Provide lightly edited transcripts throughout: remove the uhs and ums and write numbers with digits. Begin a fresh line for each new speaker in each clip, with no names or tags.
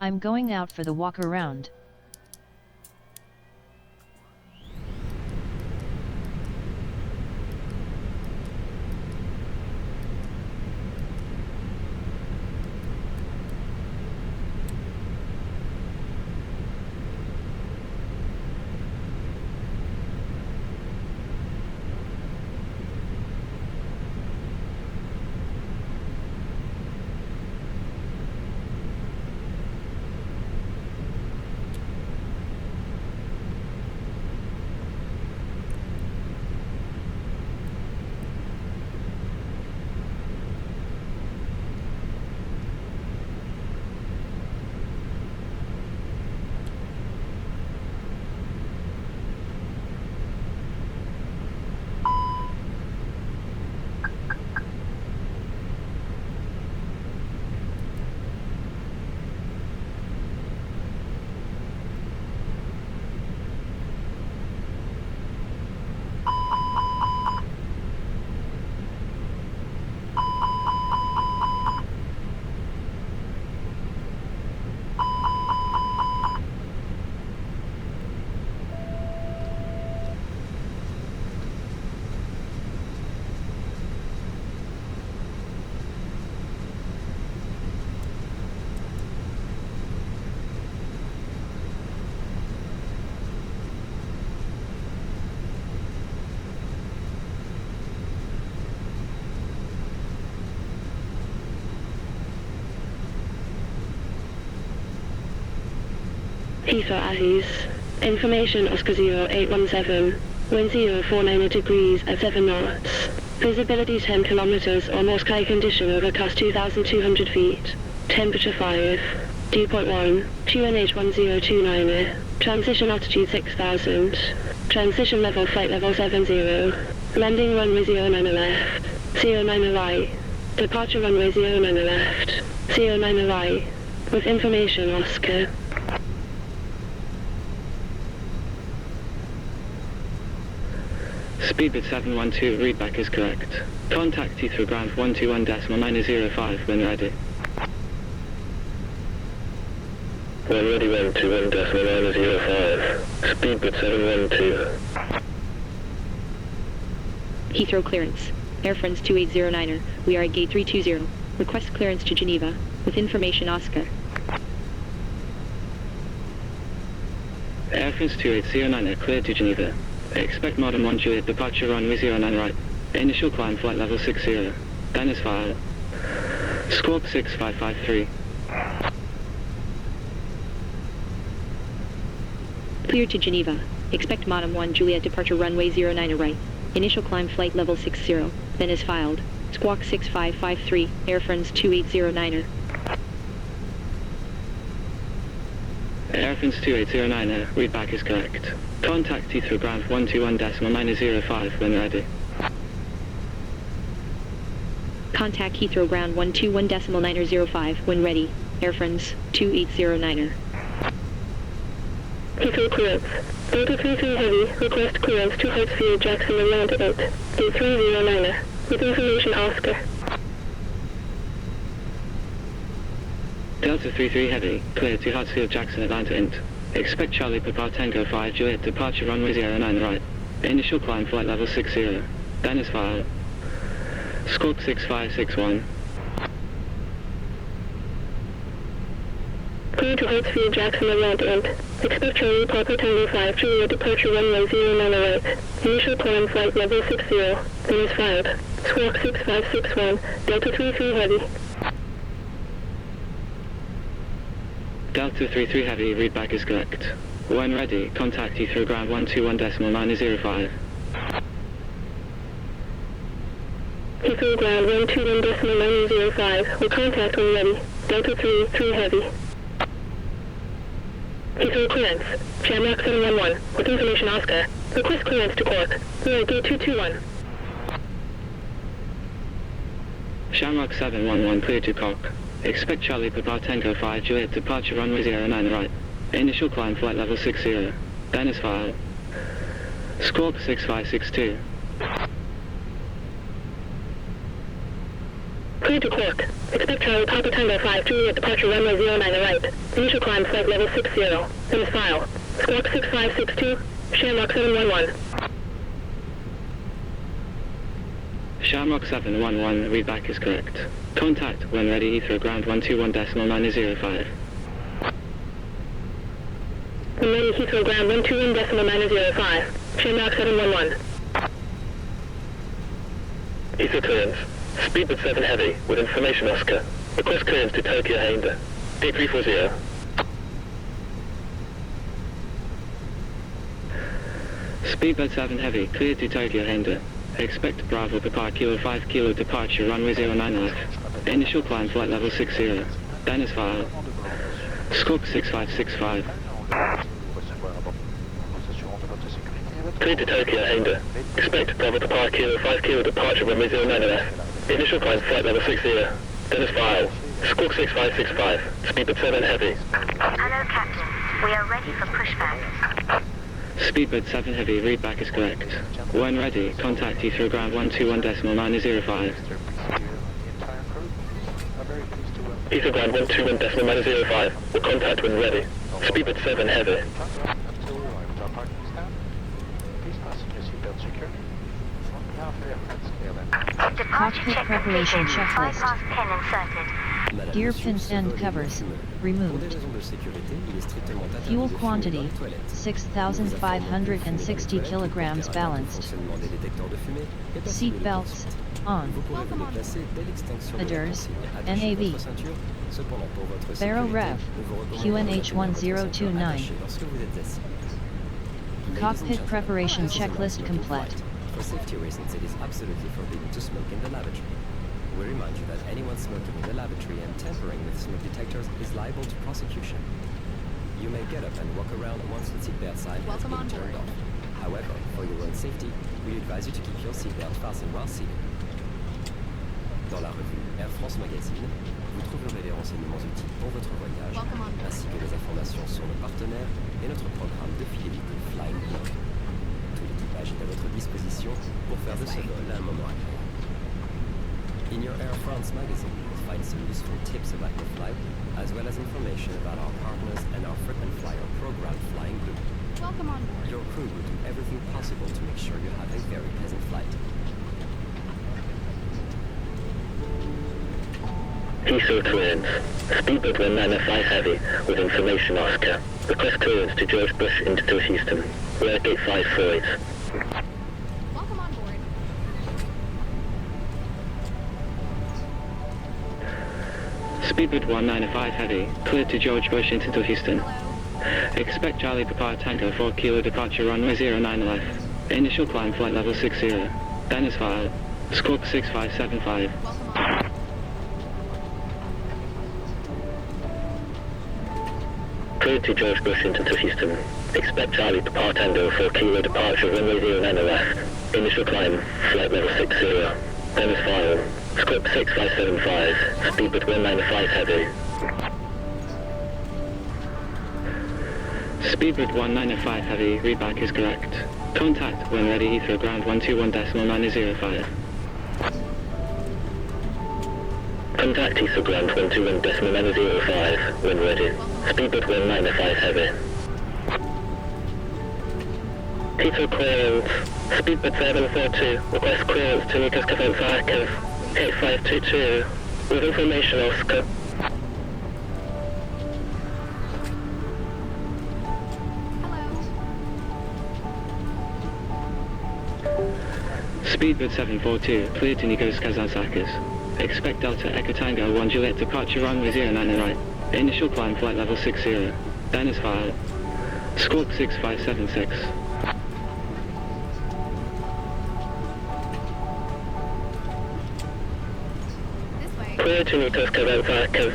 I'm going out for the walk around.
Heathrow Aziz. Information Oscar 0817. Wind 049 degrees at 7 knots. Visibility 10 kilometers or more. Sky condition overcast 2,200 feet. Temperature 5. Dew point 1. QNH 1029. Transition altitude 6,000. Transition level flight level 70. Landing runway 09 left. 09 right. Departure runway 09 left. 09 right. With information Oscar.
Speedbit 712, readback is correct. Contact Heathrow ground 121.905 when ready.
When ready 121.905. Speedbit 712.
Heathrow clearance. Air France 2809er. We are at gate 320. Request clearance to Geneva. With information Oscar.
Air France 2809er cleared to Geneva. Expect modern 1 Juliet departure runway 09 right. Initial climb flight level 60. Then is fire. Squawk 6553.
Clear to Geneva. Expect modern 1 Juliet departure runway 09 right. Initial climb flight level 60. Then is filed. Squawk 6553. Air France 2809er.
Air France 2809er, readback is correct. Contact Heathrow ground 121.905 when ready.
Contact Heathrow ground 121.905 when ready. Air France 2809er.
Heathrow clearance. Delta 33 Heavy, request clearance to Hartsfield Jackson around 8. Gate 309er. With information Oscar.
Delta 33 Heavy, cleared to Hartsfield Jackson Atlanta Int. Expect Charlie Papa Tango 5 Juliet departure runway 09 right. Initial climb flight level 60. Then is fire. Squawk 6561.
Clear to Hartsfield Jackson around 8. Expect Charlie Papa Tango 5 Juliet departure runway 09 right. Initial climb flight level 60. Then is fired. Squawk 6561. Delta 33 Heavy.
Delta 33 Heavy, readback is correct. When ready, contact Heathrow ground 121.905.
Heathrow ground 121.905. Will contact when ready. Delta 33 Heavy. Heathrow clearance. Shamrock 711. With information Oscar. Request clearance to Cork. We are gate 221.
Shamrock 711 cleared to Cork. Expect Charlie Papa Tango 5 Juliet departure runway 09 right. Initial climb flight level 60. Then is fire. Squawk 6562.
Clear to Quark. Expect Charlie Papa Tango 5 Juliet departure runway 09 right. Initial climb flight level 60. Finish file. Squawk 6562, Shamrock 711.
Shamrock 711, readback is correct. Contact when ready, Heathrow ground 121.905.
When ready, Heathrow ground 121.905. Shamrock 711.
Ether clearance. Speedbird 7 heavy, with information Oscar. Request clearance to Tokyo Hainda. 8340.
Speedbird 7 heavy, cleared to Tokyo Hainda. Expect Bravo Papa Kilo 5 Kilo departure runway 09 left. Initial climb flight level 60. Dennis file. Squawk 6565.
Cleared to Tokyo Hainda. Expect Bravo Papa Kilo 5 Kilo departure runway 09 left. Initial climb flight level 60. Dennis file. Squawk 6565. Speedbird 7 heavy.
Hello, Captain. We are ready for pushback.
Speedbird 7 heavy, readback is correct. When ready, contact Heathrow ground 121.905.
Ether ground 121.905. Will contact when ready. Speedbird 7 heavy.
Cockpit preparation checklist.
Bypass pin inserted.
Gear pins and covers removed. Fuel quantity 6,560 kilograms balanced. Seat belts on. Headers NAV. Baro Rev QNH 1029. Cockpit preparation checklist complete.
For safety reasons, it is absolutely forbidden to smoke in the lavatory. We remind you that anyone smoking in the lavatory and tampering with smoke detectors is liable to prosecution. You may get up and walk around once the seatbelt sign has been turned off. However, for your own safety, we advise you to keep your seatbelt fastened while seated. Dans la revue Air France Magazine, vous trouverez les renseignements utiles pour votre voyage, ainsi que les informations sur nos partenaires et notre programme de fidélité Flying Blog. Tout l'équipage est à votre disposition pour faire de ce vol un moment agréable. In your Air France magazine, you will find some useful tips about your flight, as well as information about our partners and our frequent flyer program, Flying Blue.
Welcome on board.
Your crew will do everything possible to make sure you have a very pleasant flight.
Heathrow clearance. Speedbird 195 heavy, with information Oscar. Request clearance to George Bush into Houston. We're gate 5 Freud.
Welcome on board.
Speedbird 195 heavy, cleared to George Bush into Houston.
Hello.
Expect Charlie Papa Tango 4 Kilo departure runway 09 left. Initial climb flight level 60. Dennis file. Squawk 6575.
Welcome on board.
Cleared to George Bush into Houston. Expect Charlie Papa Tango 4 Kilo departure runway 09 left. Initial climb flight level 60. Dennis file. Squawk 6575. Speedbird 195 heavy.
Speedbird 195 heavy, readback is correct. Contact when ready, Heathrow ground 121.905.
Contact Heathrow ground 121.905 when ready. Speedbird 195 heavy. Heathrow clearance. Speedbird 742. Request clearance to Lucas Kavenzakov. 8522. With information Oscar.
Speedbird 742, cleared to Nikos Kazantzakis. Expect Delta Echo Tango 1 Juliet departure runway 09 right. Initial climb flight level 60. Dennis file. Squawk 6576.
This way.
Clear to Nikos Kavenzakov.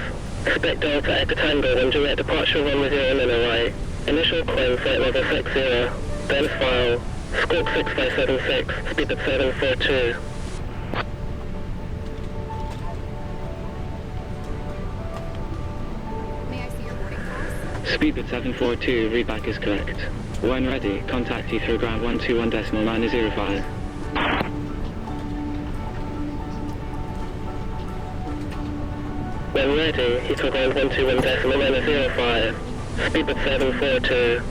Expect Delta Echo Tango 1 Juliet departure runway 09 right. Initial climb flight level 60. Dennis file. Squawk 6576. Speedbird 742.
May I see your boarding pass?
Speedbird 742, readback is correct. When ready, contact Heathrow ground 121.905.
When ready, Heathrow ground 121.905. Speedbird 742.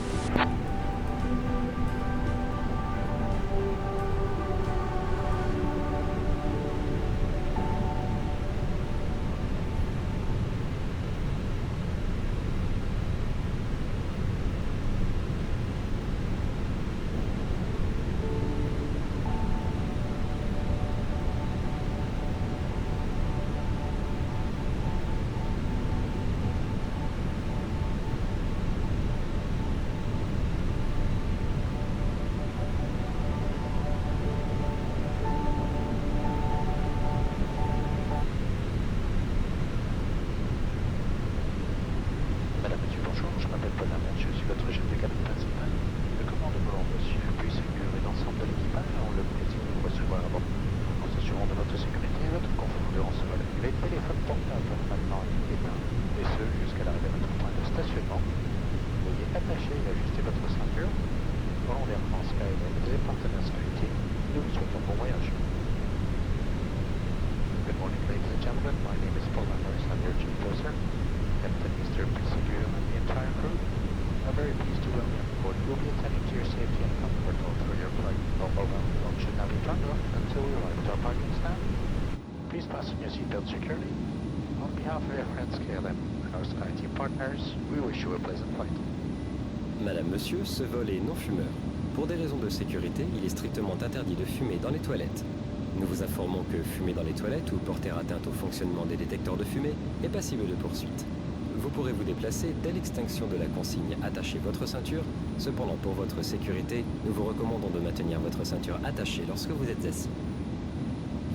Madame, monsieur, ce vol est non fumeur. Pour des raisons de sécurité, il est strictement interdit de fumer dans les toilettes. Nous vous informons que fumer dans les toilettes ou porter atteinte au fonctionnement des détecteurs de fumée est passible de poursuite. Vous pourrez vous déplacer dès l'extinction de la consigne attachez votre ceinture. Cependant, pour votre sécurité, nous vous recommandons de maintenir votre ceinture attachée lorsque vous êtes assis.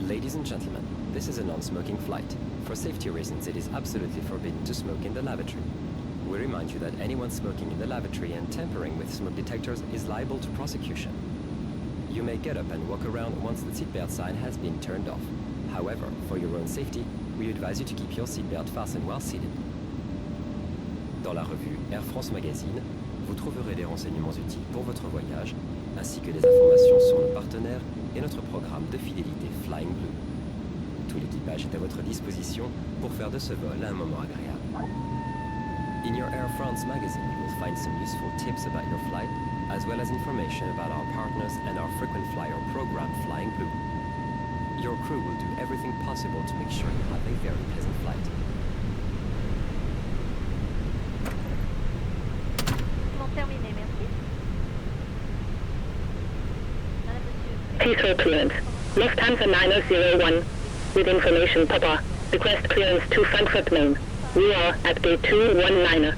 Ladies and gentlemen, this is a non-smoking flight. For safety reasons, it is absolutely forbidden to smoke in the lavatory. We remind you that anyone smoking in the lavatory and tampering with smoke detectors is liable to prosecution. You may get up and walk around once the seatbelt sign has been turned off. However, for your own safety, we advise you to keep your seatbelt fastened while seated. Dans la revue Air France Magazine, vous trouverez des renseignements utiles pour votre voyage, ainsi que des informations sur nos partenaires et notre programme de fidélité Flying Blue. Tout l'équipage est à votre disposition pour faire de ce vol un moment agréable. In your Air France magazine, you will find some useful tips about your flight, as well as information about our partners and our frequent flyer program, Flying Blue. Your crew will do everything possible to make sure you have a very pleasant flight.
Bon, terminé, merci. Madame, monsieur.
Heathrow clearance. Lufthansa 901. With information, Papa. Request clearance to Frankfurt Main. We are at gate 219er.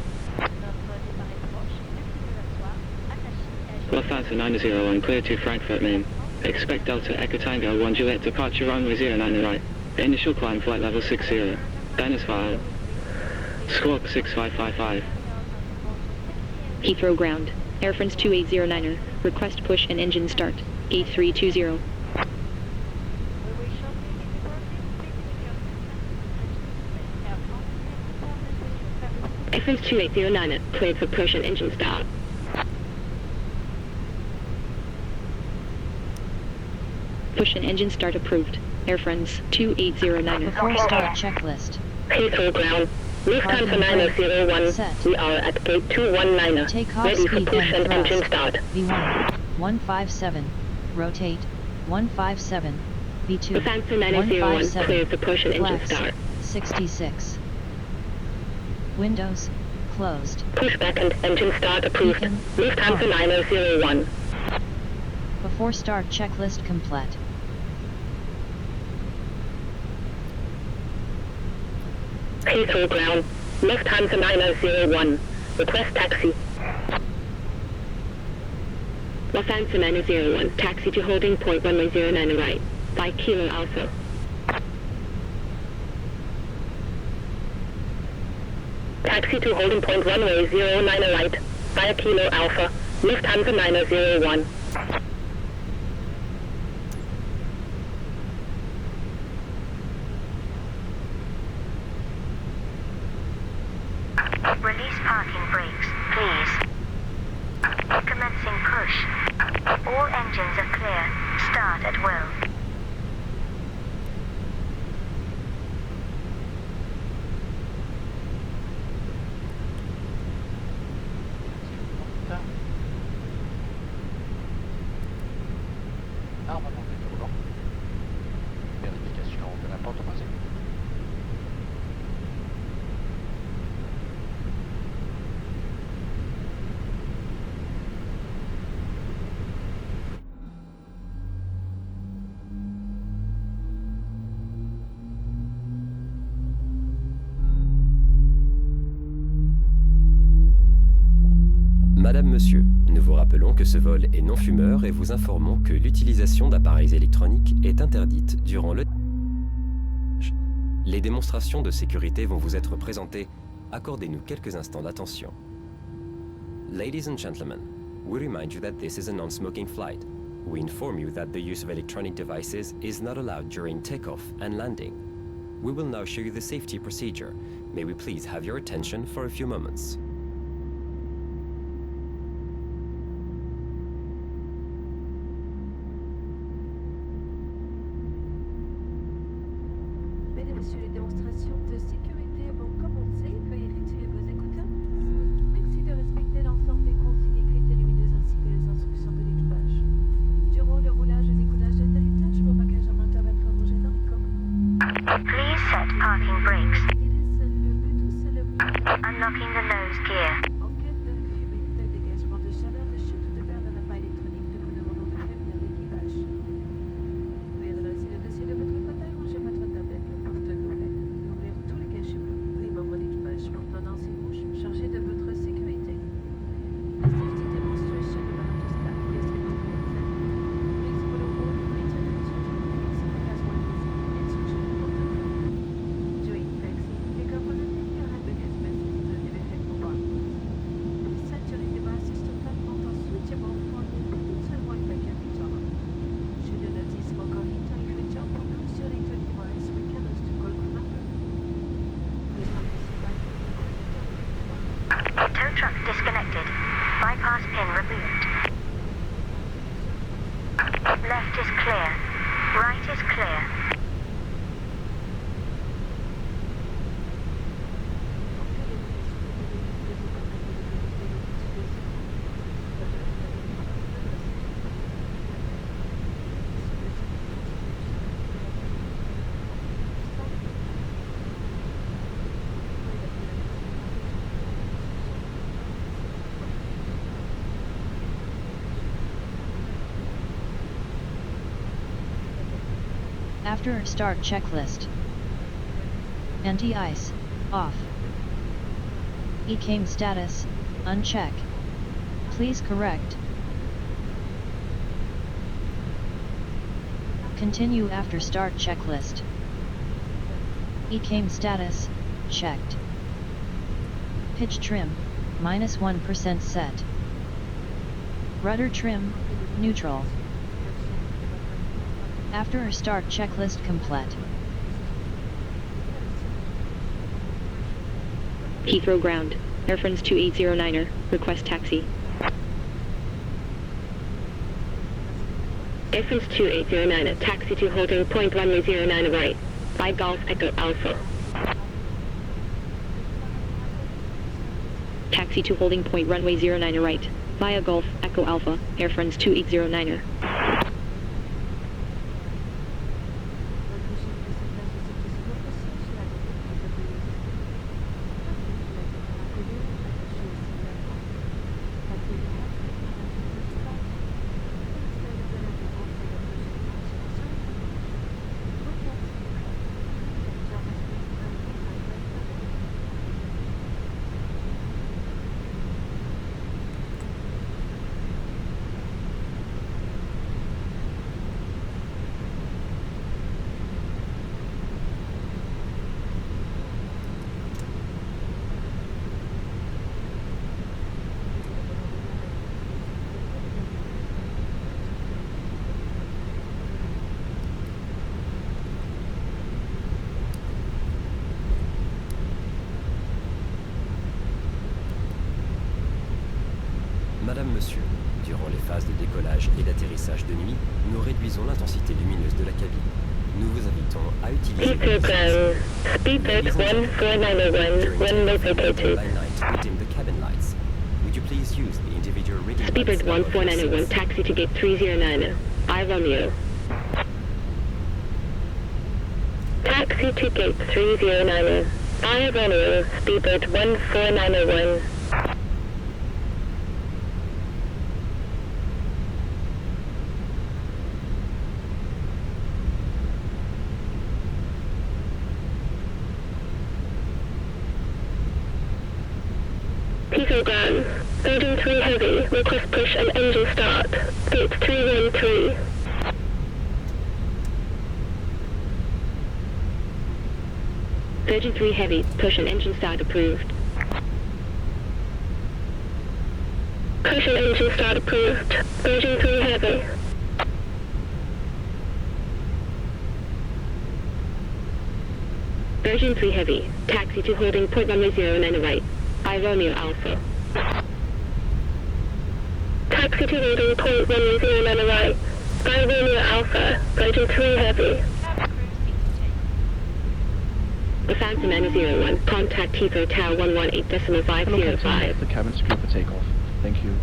Lufthansa 901, clear to Frankfurt Main. Expect Delta Echo Tango 1 Juliet departure runway 09 right. Initial climb flight level 60. Dennis file. Squawk 6555.
Heathrow ground. Air France 2809er. Request push and engine start. Gate 320.
FS 2809er, cleared for push and engine start.
Push and engine start approved. Air France 2809er.
Before start checklist.
Heathrow ground. Lufthansa 901. We are at gate 219er.
Takeoff
Ready for
speed
push and
and
engine
thrust.
start.
V1. 157. Rotate. 157. V2.
Lufthansa 901,
157.
cleared for push and engine
Flex.
start.
66. Windows. Closed.
Pushback and engine start approved.
Beacon.
Lufthansa
On.
901.
Before start checklist complete.
Heathrow ground. Lufthansa 901. Request taxi. Lufthansa 901. Taxi to holding point runway 09 right. By Kilo Alpha. Taxi to holding point runway 09 right. By Kilo Alpha. Lufthansa 901.
Release parking brakes, please. Commencing push. All engines are clear. Start at will.
Madame, Monsieur, nous vous rappelons que ce vol est non fumeur et vous informons que l'utilisation d'appareils électroniques est interdite durant le... Les démonstrations de sécurité vont vous être présentées. Accordez-nous quelques instants d'attention. Ladies and gentlemen, we remind you that this is a non-smoking flight. We inform you that the use of electronic devices is not allowed during takeoff and landing. We will now show you the safety procedure. May we please have your attention for a few moments.
Mesdames et messieurs, les démonstrations de sécurité vont commencer. Veuillez retirer vos écouteurs. Merci de respecter l'ensemble des consignes écrites et lumineuses ainsi que les instructions de l'équipage. Durant le roulage et décollage d'atterrissage, vos bagages à main doivent être rangés dans les coques.
Please set parking brakes.
C'est le
Unlocking the nose gear.
En cas de fumée, de dégagement de chaleur, de chute ou de perte d'un appareil électronique, nous vous demandons de prévenir l'équipage. Veuillez redresser le dossier de votre fauteuil, ranger votre tablette, le porte-gobelet, et ouvrir tous les cachets bleus. Les membres d'équipage portant dans ses bouches, chargés de votre sécurité. The safety demonstration about to start. Please remove your consent. Please follow all the written instructions as well as the instruction protocol. During taxi, pick up on the your hand baggage message to the vehicle bar. Les ceintures devices totalement switchable for une seule Wi-Fi capture. Should you notice smoke or heat on your job, use your electronic device with cameras to call commander. Please don't disregard
Tow truck disconnected. Bypass pin removed. Left is clear. Right is clear.
After start checklist. Anti-ice, off. ECAM status, uncheck. Please correct. Continue after start checklist. ECAM status, checked. Pitch trim, -1% set. Rudder trim, neutral. After start checklist complete.
Heathrow ground. Air France 2809er. Request taxi.
Air France 2809er, taxi to holding point runway 09 right. By Golf Echo Alpha.
Taxi to holding point runway 09 right. Via Golf Echo Alpha. Air France 2809er.
Madame, Monsieur, durant les phases de décollage et d'atterrissage de nuit, nous réduisons l'intensité lumineuse de la cabine. Nous vous invitons à utiliser
Heathrow ground. Speedboat 14901, runway vacated. Speedboat 14901, taxi to gate 309. I Romeo. Taxi to gate 309. I Romeo, speedboat 14901. Heathrow ground. Engine 3 heavy, request push and engine start. Gate 313.
Virgin 3 Heavy, push and engine start approved.
Push and engine start approved. Virgin 3 heavy.
Virgin 3 Heavy, taxi to holding point runway 09 right. I Romeo Alpha.
Taxi to holding point runway 09 right. I Romeo Alpha. Virgin 3 heavy.
The Phantom N01, contact Heathrow Tower 118.505.
The cabin secure for takeoff. Thank you.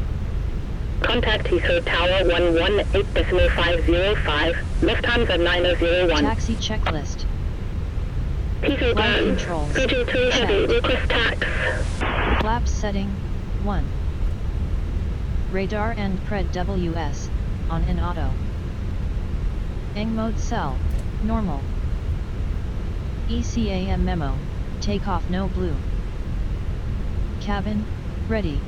Contact Heathrow Tower 118.505. Lufthansa 9001.
Taxi checklist.
Heathrow
Flight
ground.
controls.
Virgin 3 heavy.
Checked.
Request tax.
Flaps setting 1. Radar and pred WS on in auto. Eng mode cell normal. ECAM memo, takeoff no blue. Cabin, ready.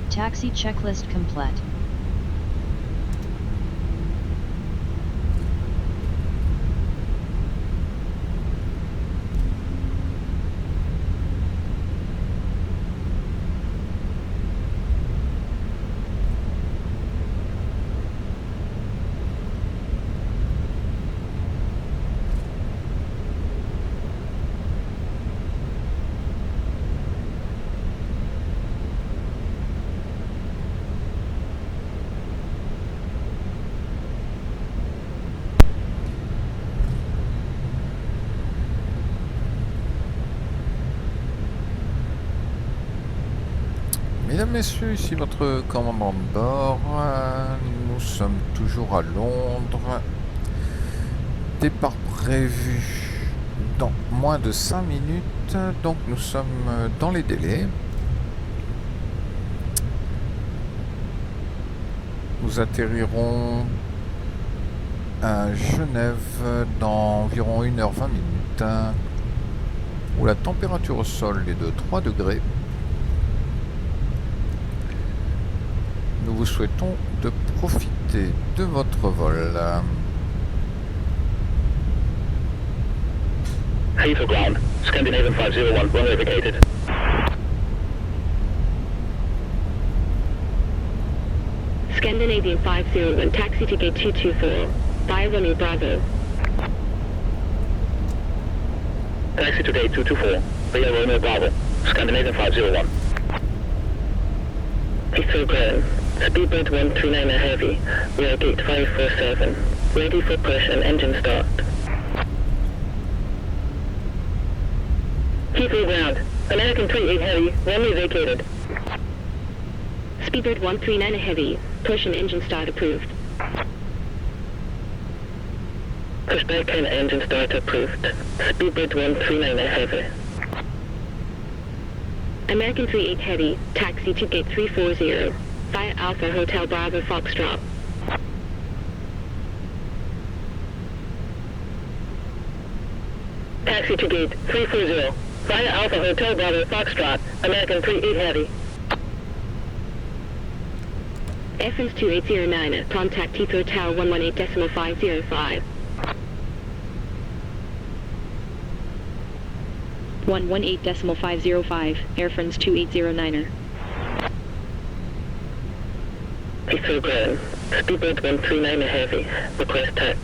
Taxi checklist complete.
Mesdames, Messieurs, ici votre commandant de bord. Nous sommes toujours à Londres. Départ prévu dans moins de 5 minutes, donc nous sommes dans les délais. Nous atterrirons à Genève dans environ 1h20 minutes, où la température au sol est de 3 degrés. Nous vous souhaitons de profiter de votre vol.
Heathrow ground. Scandinavian 501, runway vacated.
Scandinavian 501, taxi to gate 224. Via Romeo Bravo.
Taxi to gate 224, via Romeo Bravo. Scandinavian 501.
Heathrow ground. Speedbird 139 heavy. We are gate 547. Ready for push and engine start. Heathrow ground. American 38 heavy. Runway vacated.
Speedbird 139 Heavy, push and engine start approved.
Pushback and engine start approved. Speedbird 139 heavy.
American 38 Heavy, taxi to gate 340. Via Alpha Hotel Bravo Foxtrot.
Taxi to gate 340. Via Alpha Hotel Bravo Foxtrot. American 38 heavy.
FS 2809, contact Heathrow Tower 118.505. 118.505, Air France 2809er.
Heathrow ground. Speedbird 139 heavy. Request tax.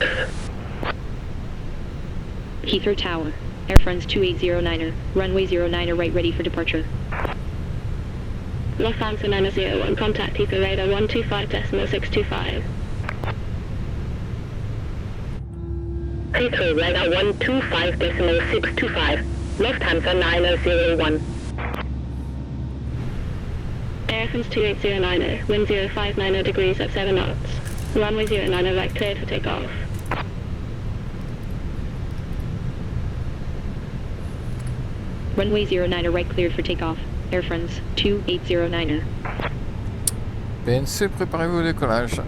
Heathrow Tower, Air France 2809er, runway 09er right ready for departure.
Lufthansa 901, contact Heathrow radar 125.625. Heathrow radar 125.625. Lufthansa 901.
Air France 2809er, wind 059 degrees at 7 knots. Runway 09er right cleared for takeoff. Runway 09er right cleared for takeoff. Air France 2809er.
PNC, préparez-vous au décollage.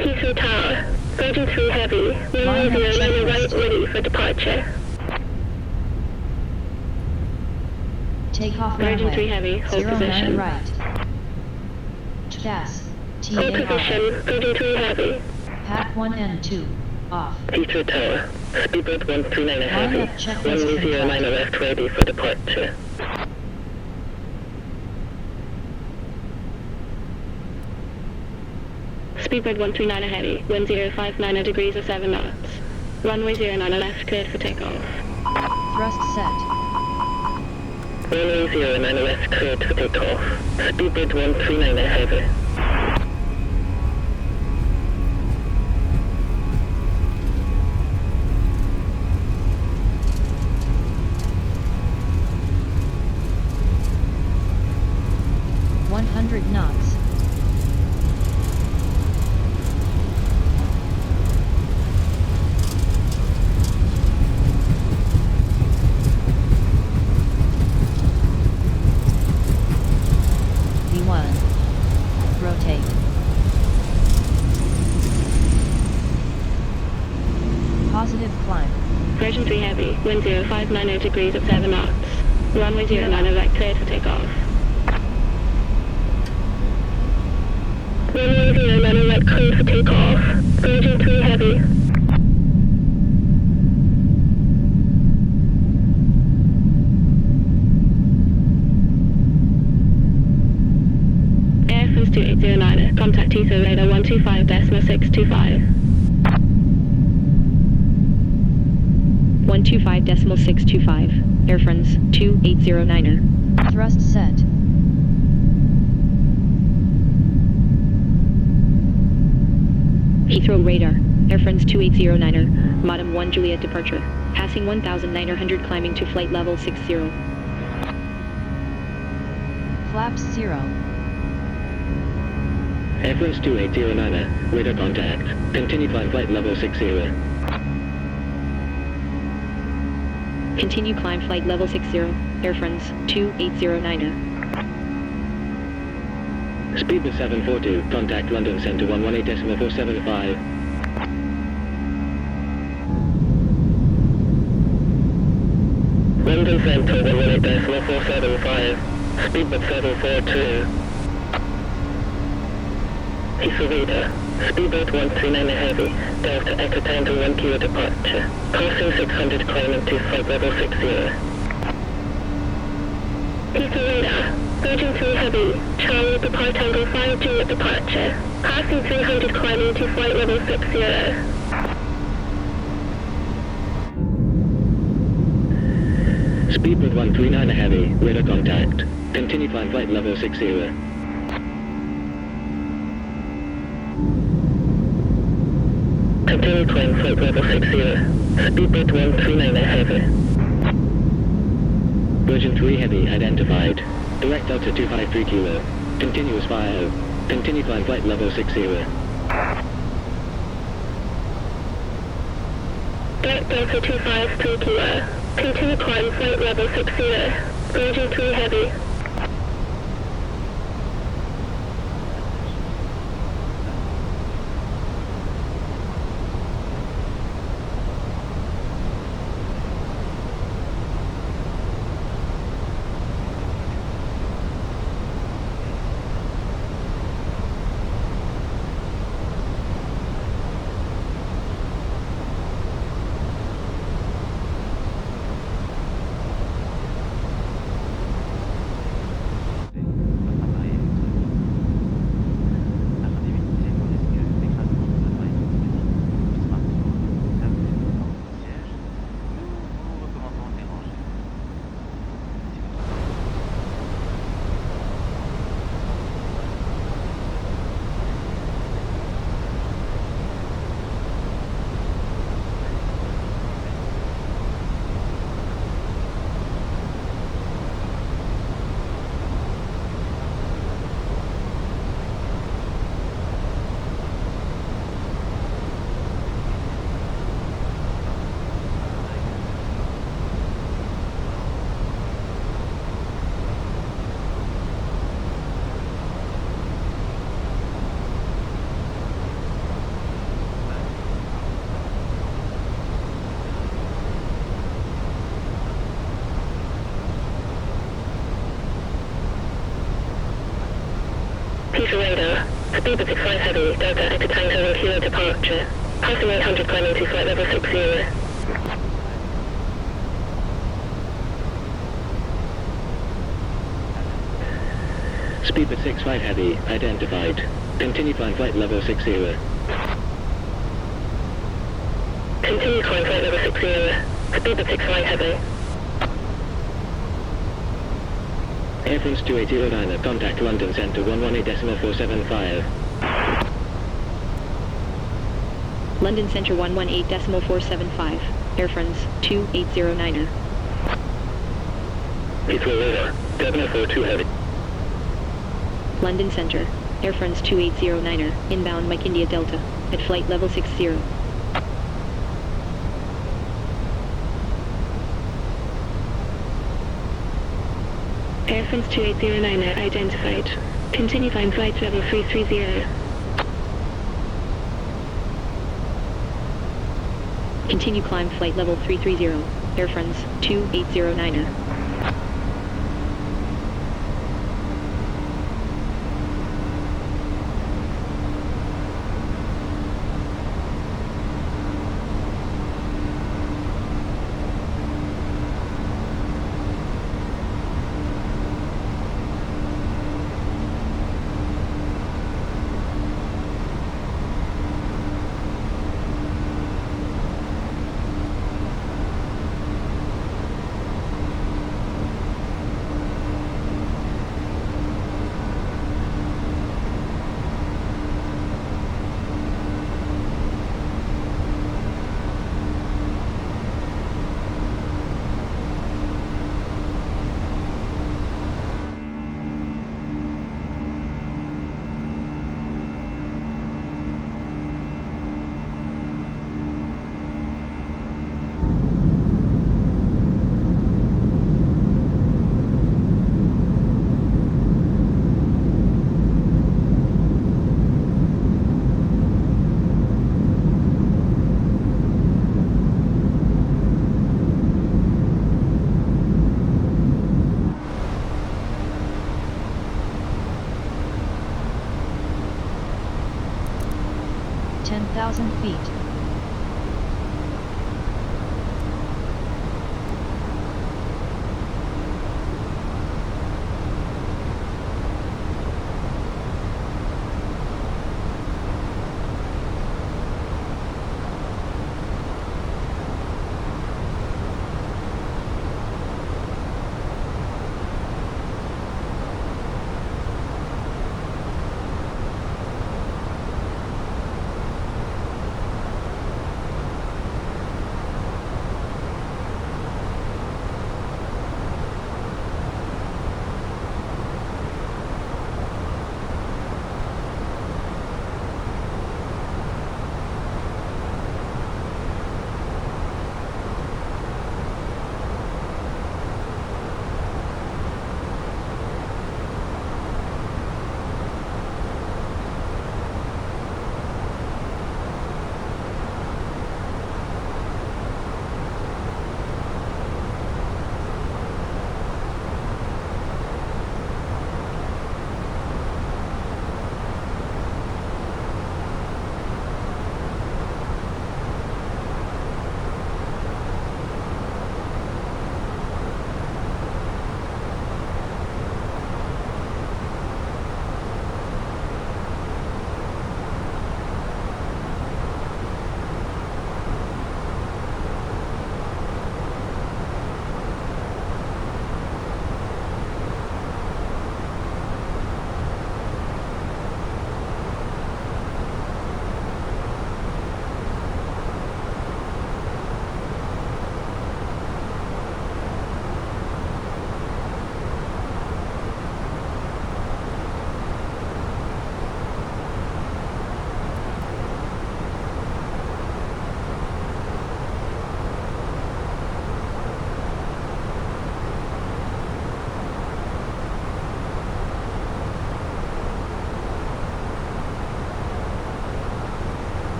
Heathrow Tower, Virgin 3 Heavy,
Line up
109 right,
checklist.
ready for departure.
Take off
Virgin 3
runway.
Heavy, hold
09
position.
right. TAS.
Hold
TAR.
position, Virgin 3 Heavy.
Pack 1 and 2. Off.
Heathrow Tower, Speedbird 139 Heavy,
Line up checklist
runway 09
complete.
left ready for departure.
Speedbird 139 Heavy, wind 059 degrees or 7 knots. Runway 09 left, cleared for takeoff.
Thrust set.
Runway 09 left cleared for takeoff. Speedbird 139 Heavy.
Knots. V1. Rotate. Positive climb.
Virgin 3 Heavy, wind 059 degrees at 7 knots. Runway 09 left, cleared for takeoff. Runway 09 left, cleared for takeoff. Virgin 3 Heavy. Air France 2809, contact Heathrow radar 125.625.
125.625. Air France 2809er.
Thrust set.
Heathrow radar. Air France 2809er. Modem 1 Juliet departure. Passing 1900 climbing to flight level 60.
Flaps 0.
Air France 2809, radar contact. Continue climb flight level 60.
Continue climb flight level 60. Air France 2809er.
Speedbird 742, contact London Centre 118.475.
London Centre 118.475. Speedbird 742. Heathrow radar, Speedbird 139 Heavy, Delta Echo Tango 1 kilo departure. Crossing 600 climbing to flight level 60.
Heathrow radar, Virgin 3 Heavy, Charlie Depart Tango 5 Juliet departure. Passing 300 climbing to flight level 60.
Speedbird 139 Heavy, radar contact. Continue climb flight level 60.
Continue climb flight level 60. Speedbird 139 Heavy.
Virgin 3 Heavy identified. Direct Delta 253 kilo. Continuous fire. Continue climb flight level 60.
Direct Delta 253 kilo. Continue climb flight level 60. Virgin 3 Heavy. Visual radar. Speed of 65 heavy, Delta Echo Tango and Kilo departure. Passing 800 climbing to flight level 60.
Speed of 65 heavy, identified. Continue climb flight level 60.
Continue climb flight level 60. Speed of 65 heavy.
Air France 2809, contact London Centre 118.475.
London Centre 118.475. Air France 2809er.
Heathrow radar. 7042 heavy.
London Centre, Air France 2809er, inbound Mike India Delta, at flight level 60.
Air France 2809er identified. Continue climb flight level 330.
Continue climb flight level 330, Air France 2809er.
feet.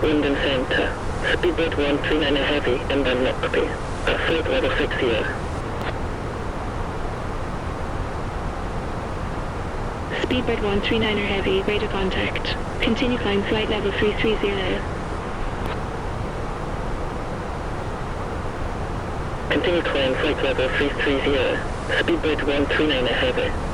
London Center. Speedbird 139er Heavy, inbound Lockpit. At flight level 60.
Speedbird 139er Heavy, radar contact. Continue climb flight level 330.
Continue climb flight level 330. Speedbird 139er Heavy.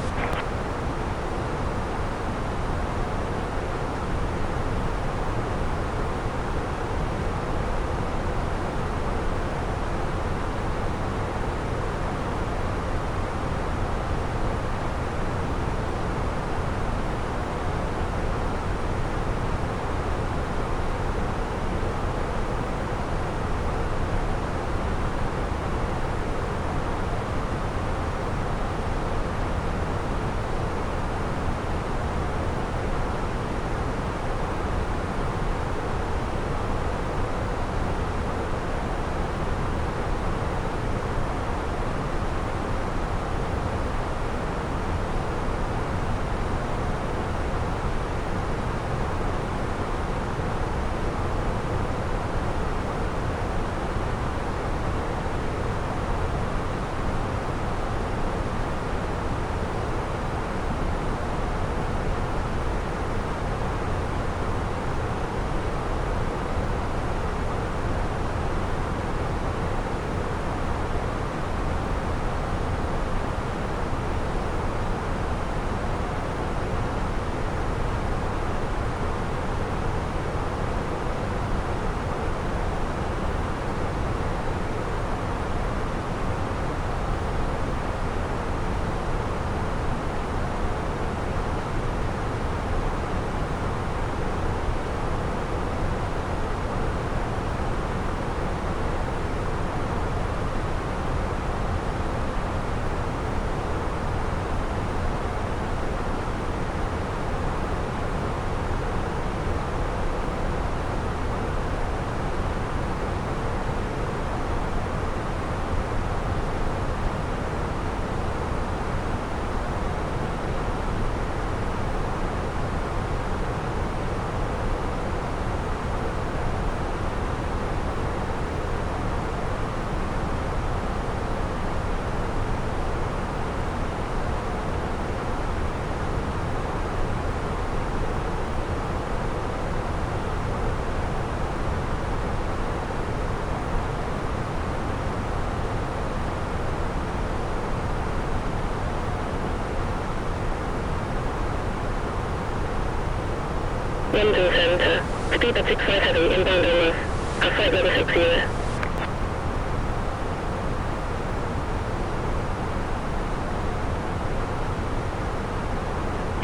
London Center. Speedbird 65 Heavy, inbound almost. At flight level 60.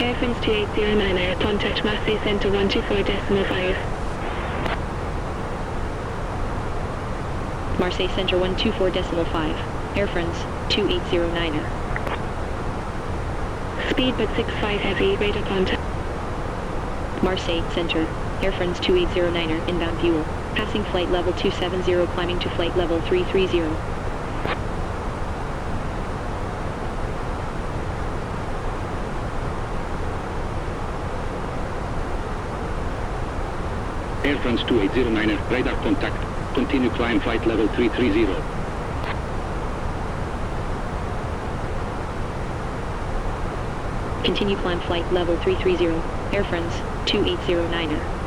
Air France 2809er, contact Marseille Center 124.5.
Marseille Center 124.5. Air France 2809er.
Speedbird 65 Heavy, radar contact.
Marseille Center, Air France 2809er, inbound fuel. Passing flight level 270, climbing to flight level 330.
Air France 2809er, radar contact. Continue climb flight level 330.
Continue climb flight level 330, Air France 2809er.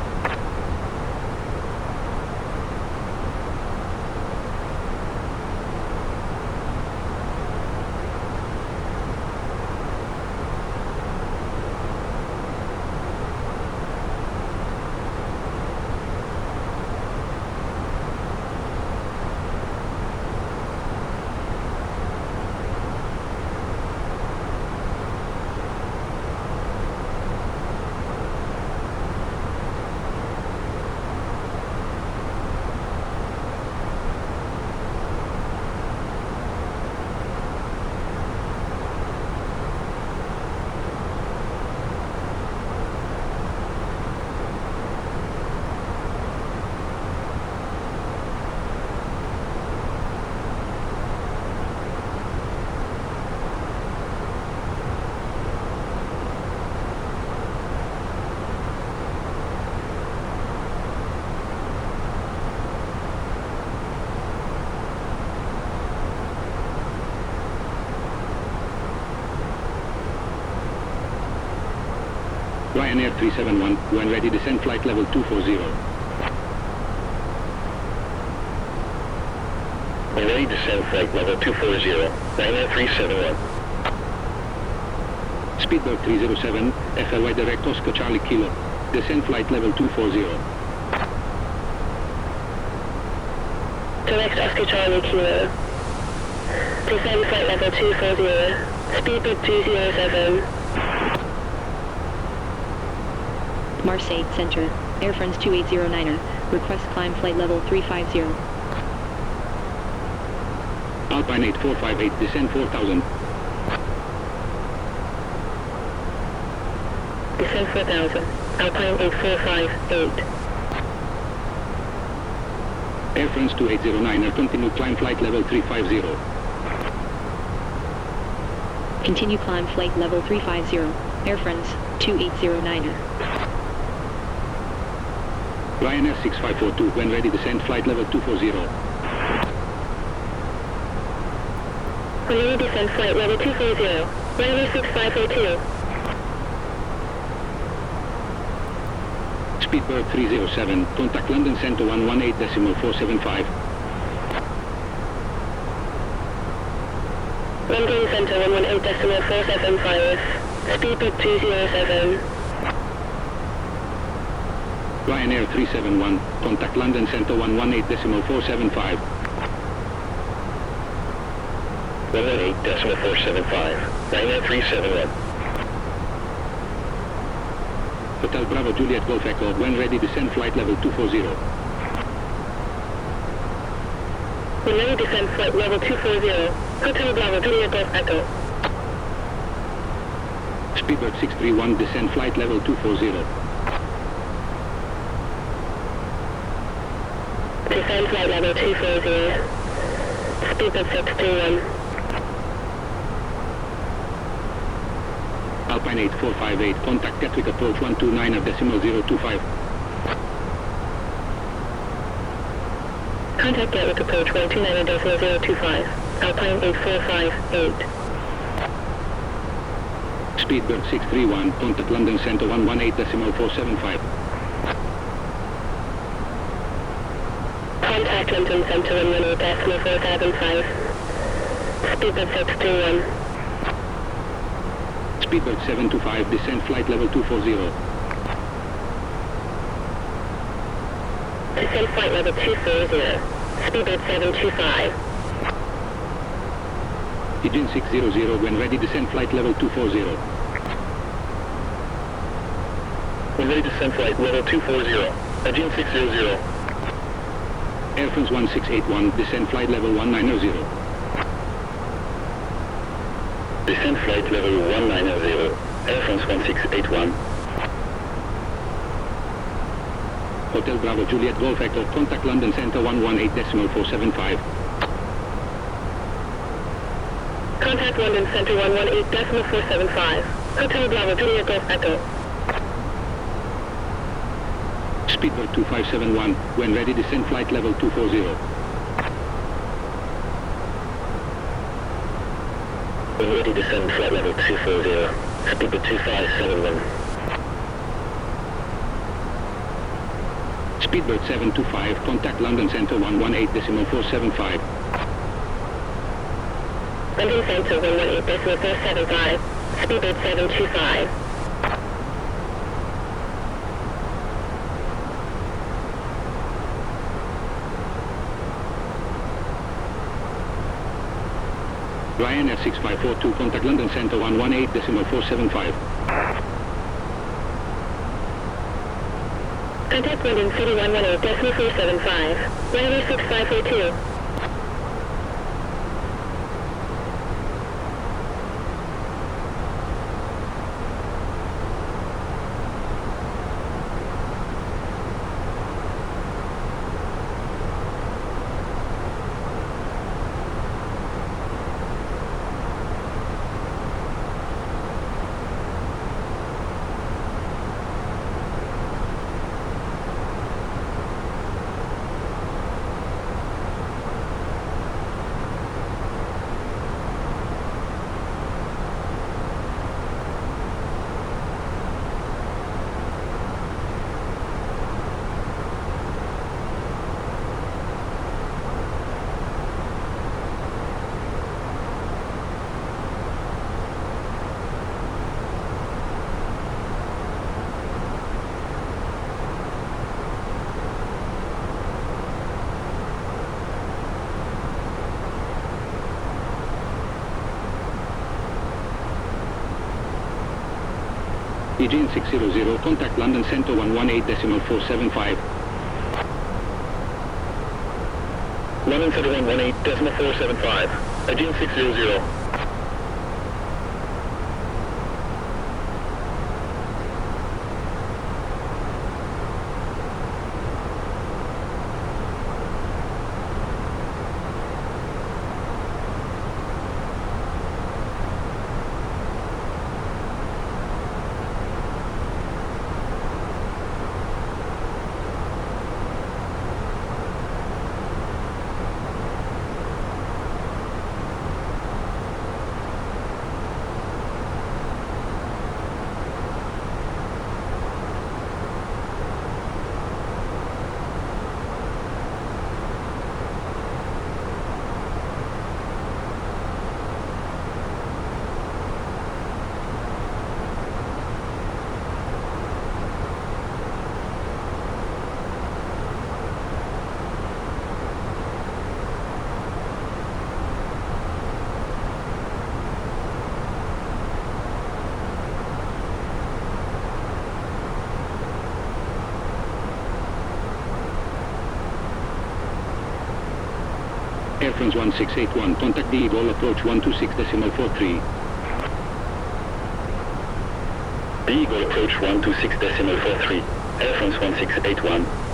Ryanair 371, when ready descend flight level 240.
When ready descend flight level 240, Ryanair 371.
Speedbird 307, FLY direct Oscar Charlie Kilo, descend flight level 240.
Direct Oscar Charlie Kilo. Descend flight level 240. Speedbird 207.
Marseille Center, Air France 2809er, request climb flight level 350.
Alpine 8458, descend 4000.
Descend 4000. Alpine 8458.
Air France 2809er, continue climb flight level 350.
Continue climb flight level 350, Air France 2809er.
Ryanair 6542, when ready descend flight level 240.
When ready descend flight level 240. Ryanair 6542.
Speedbird 307, contact London Center 118.475.
London Center 118.475. Speedbird 207.
Ryanair 371, contact London Center 118.475.
118.475. Ryanair 371.
Hotel Bravo Juliet Golf Echo, when ready descend flight level 240.
When ready descend flight level 240. Hotel Bravo Juliet Golf Echo.
Speedbird 631, descend flight level 240.
Descend flight level 240. Speedbird 631.
Alpine 8458, contact Gatwick approach 129.025.
Contact Gatwick approach 129.025. Alpine 8458.
Speedbird 631, contact London Center 118.475.
Contact London Center 118.475. Speedbird 631.
Speedbird 725, descend flight level 240.
Descend flight level 240. Speedbird 725.
Engine 600, when ready descend flight level 240.
When ready descend flight level 240. Engine 600.
Air France 1681, descend flight level 190.
Descend flight level 190. Air France 1681.
Hotel Bravo Juliet Golf Echo, contact London Center 118.475.
Contact London Center 118.475. Hotel Bravo Juliet Golf Echo.
Speedbird 2571, when ready descend flight level 240.
When ready descend flight level 240. Speedbird 2571.
Speedbird 725, contact London Center 118.475.
London Center 118.475. Speedbird 725.
Ryanair 6542, contact London Center 118.475.
Contact London City 118.475. Ryanair 6542.
Aegean 600, contact London Centre 118.475.
London Centre 118.475. Aegean 600.
Air France 1681, contact the Egll, approach 126.43.
The Egll approach 126.43. Air France 1681.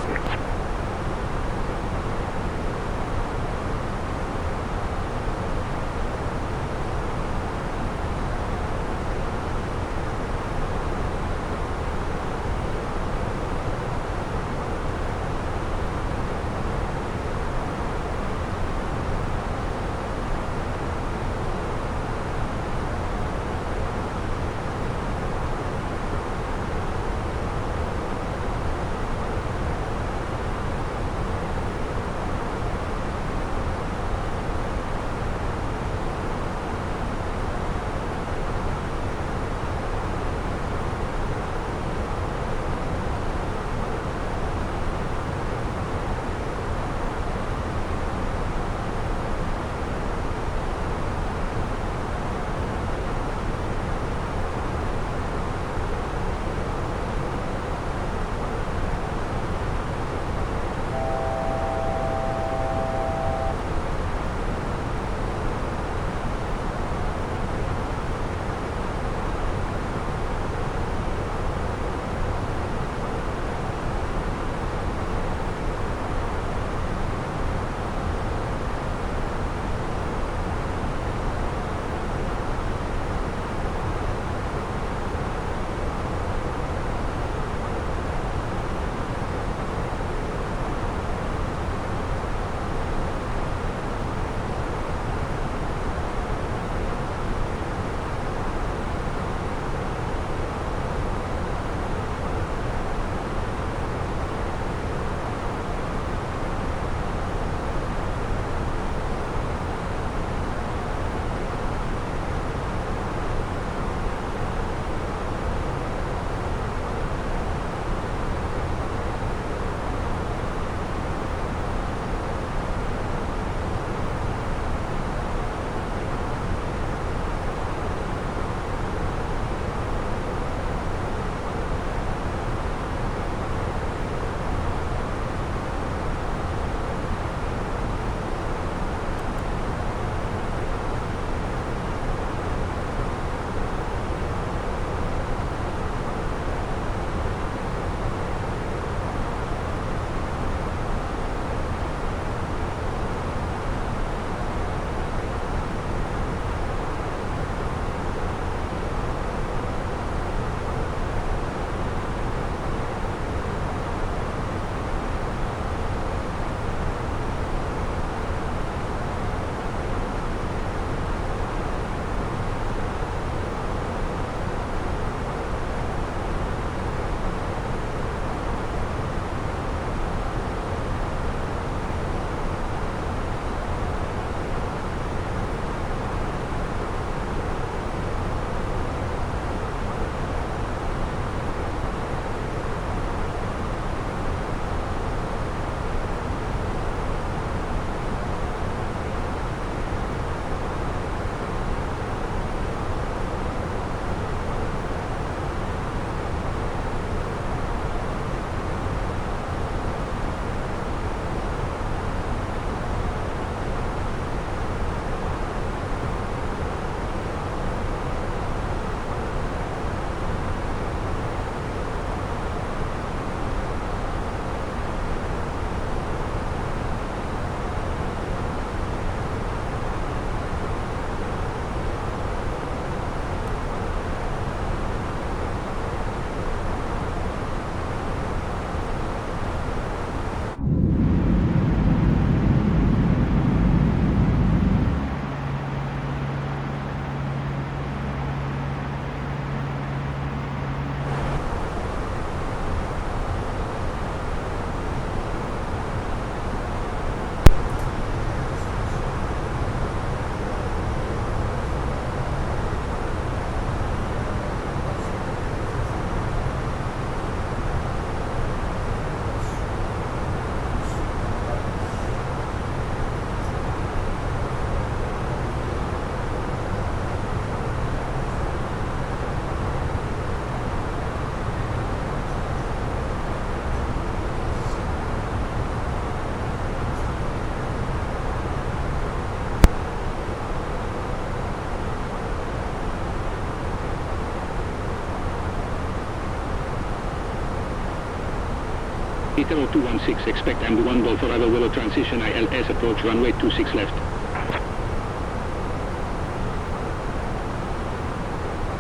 Itero 216, expect MD1 Golf Forever Willow transition ILS approach runway 26 left.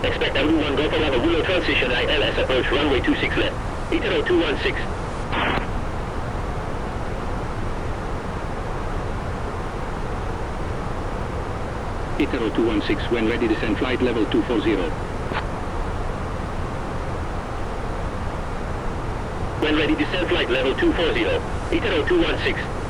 Expect MD1 Golf Forever Willow transition ILS approach runway 26 left. Itero 216.
Itero 216, when ready descend flight level 240.
When ready, descend flight level 240. Itero 216.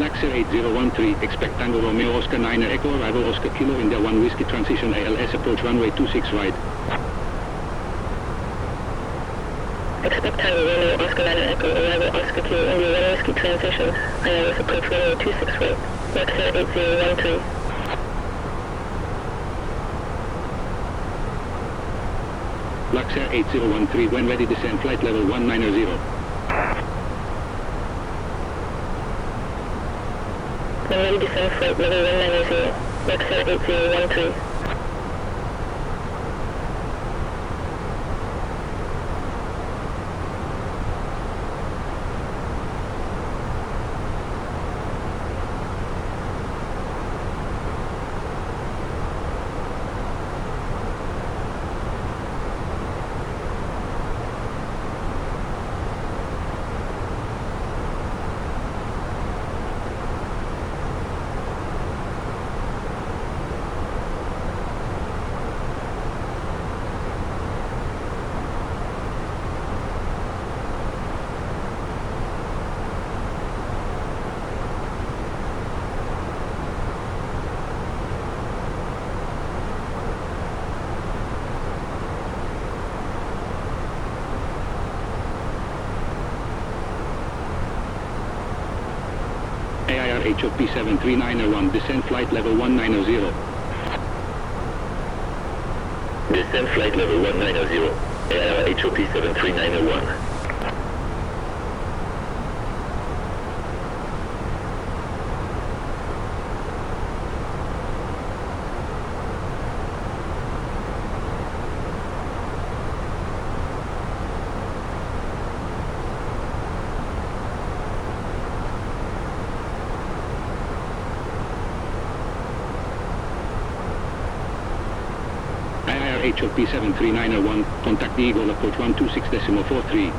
Laxer 8013, expect Tango Romeo Oscar 9 Echo, arrival Oscar Kilo India 1 Whiskey transition ALS approach runway 26 right.
Expect Tango Romeo Oscar 9 Echo, arrival Oscar Kilo India 1 Whiskey transition ALS approach runway 26 right. Laxer 8013.
Laxer 8013, when ready descend flight level 190.
When ready descend flight level 190, Laxer 8013.
AIR HOP 73901, descend flight level 190.
Descend flight level 190. AIR HOP 73901.
HOP 73901, contact the Egll approach 126.43.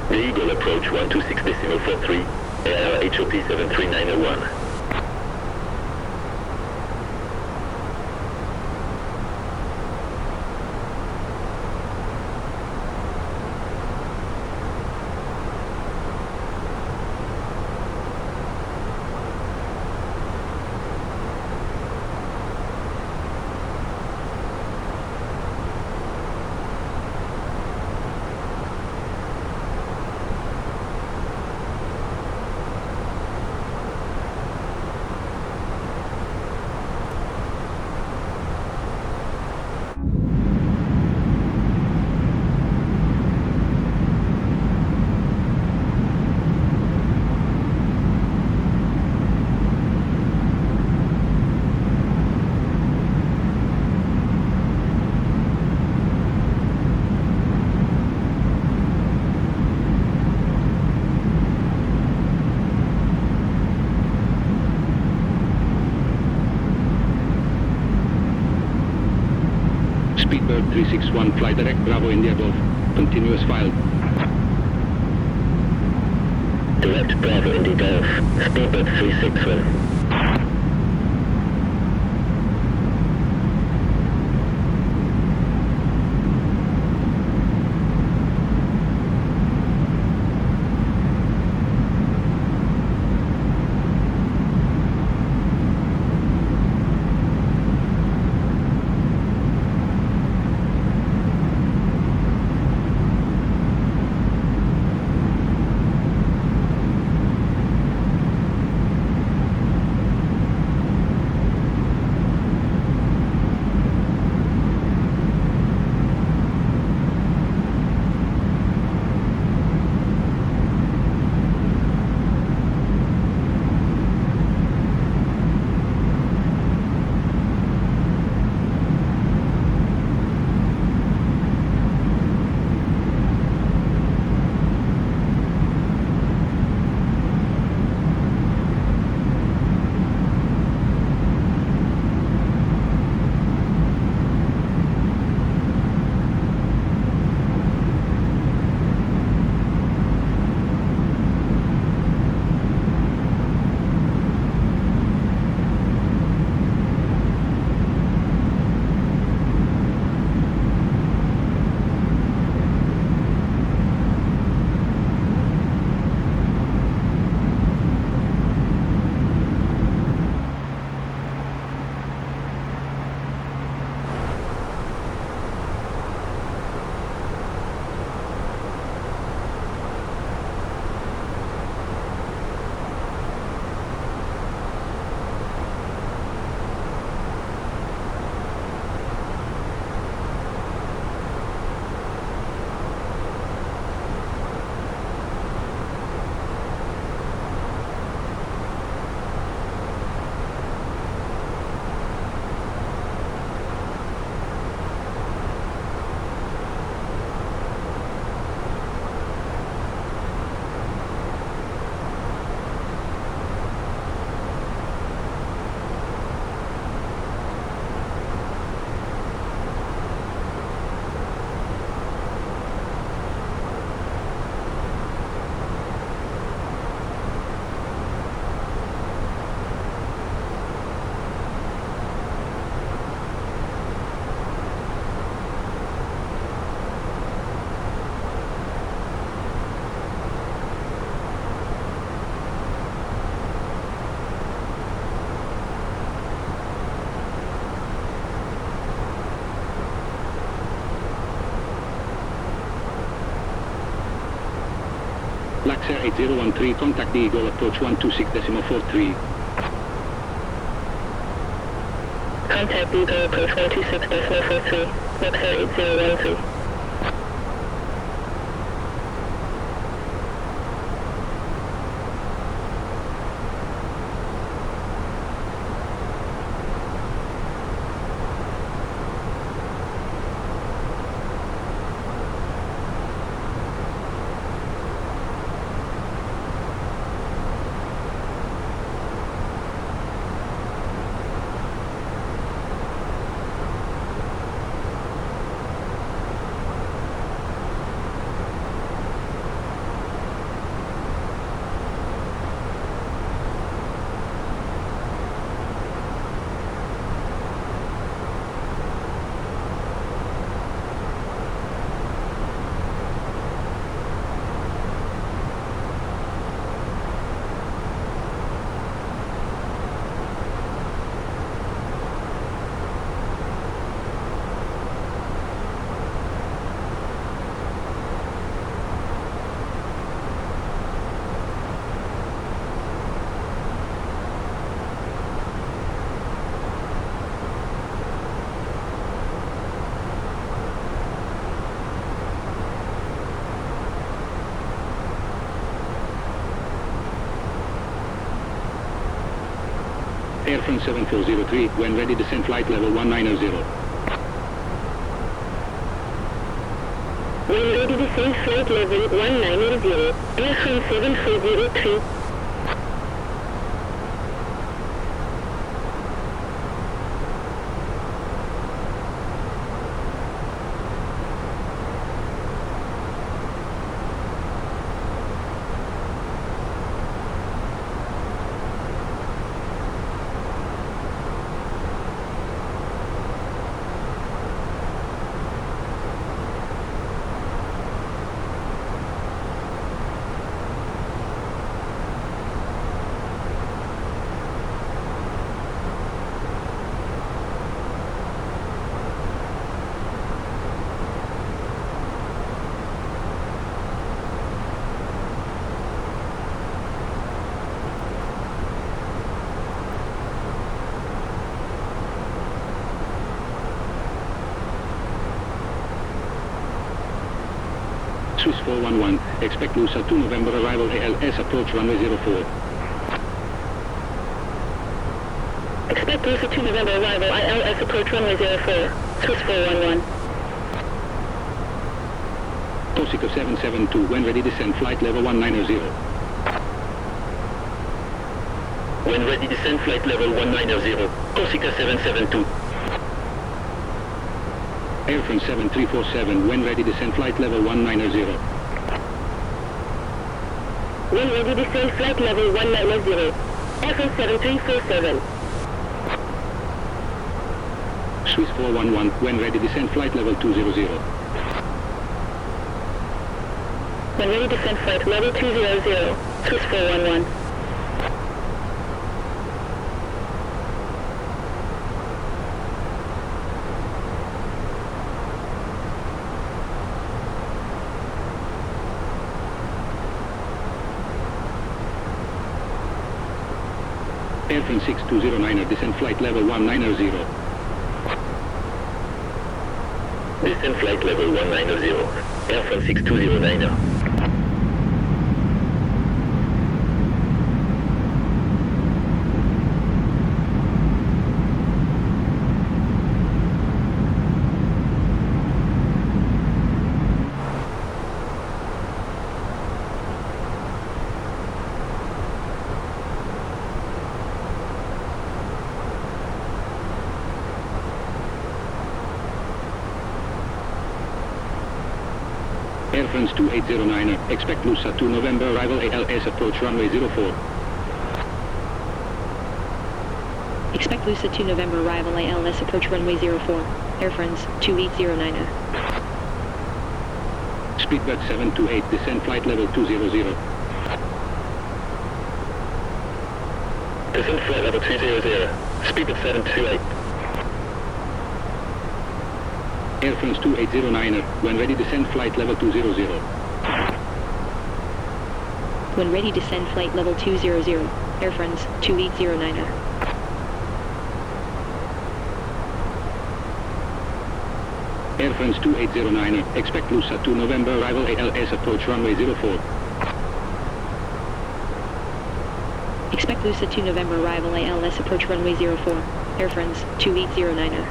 The Egll approach 126.43, AIR HOP 73901.
Speedbird 361, fly direct Bravo India Golf, continuous file.
Direct Bravo India Golf, Speedbird 361.
Air 8013, contact the Egll, approach 126.43.
Contact Egll, approach 126.43. Air 8013.
Air France 7403, when ready, descend flight level 190.
When ready, descend flight level 190. Air France 7403.
Swiss 411, expect Lusa 2 November arrival ALS, approach runway 04.
Expect Lusa 2 November arrival ILS, approach runway 04. Swiss 411.
Corsica 772, when ready, descend flight level 190.
When ready, descend flight level 190. Corsica 772.
Air France 7347, when ready, descend flight level 190.
When ready, descend flight level 190. Air France 7347.
Swiss 411, when ready, descend flight level 200.
When ready, descend flight level 200. Swiss 411.
Air France 6209, descend flight level 190.
Descend flight level 190. Air France 6209.
Air France 2809, expect Lusa 2 November arrival ALS, approach runway 04.
Expect Lusa 2 November arrival ALS, approach runway 04. Air France 2809.
Speedbird 728, descend flight level 200.
Descend flight level 200. Speedbird 728.
Air France 2809, when ready, descend flight level 200.
When ready, descend flight level 200. Air friends, 2809er.
Air France 2809, expect Lusa 2 November arrival ALS approach runway 04.
Expect Lusa 2 November arrival ALS approach runway 04. Air friends, 2809er.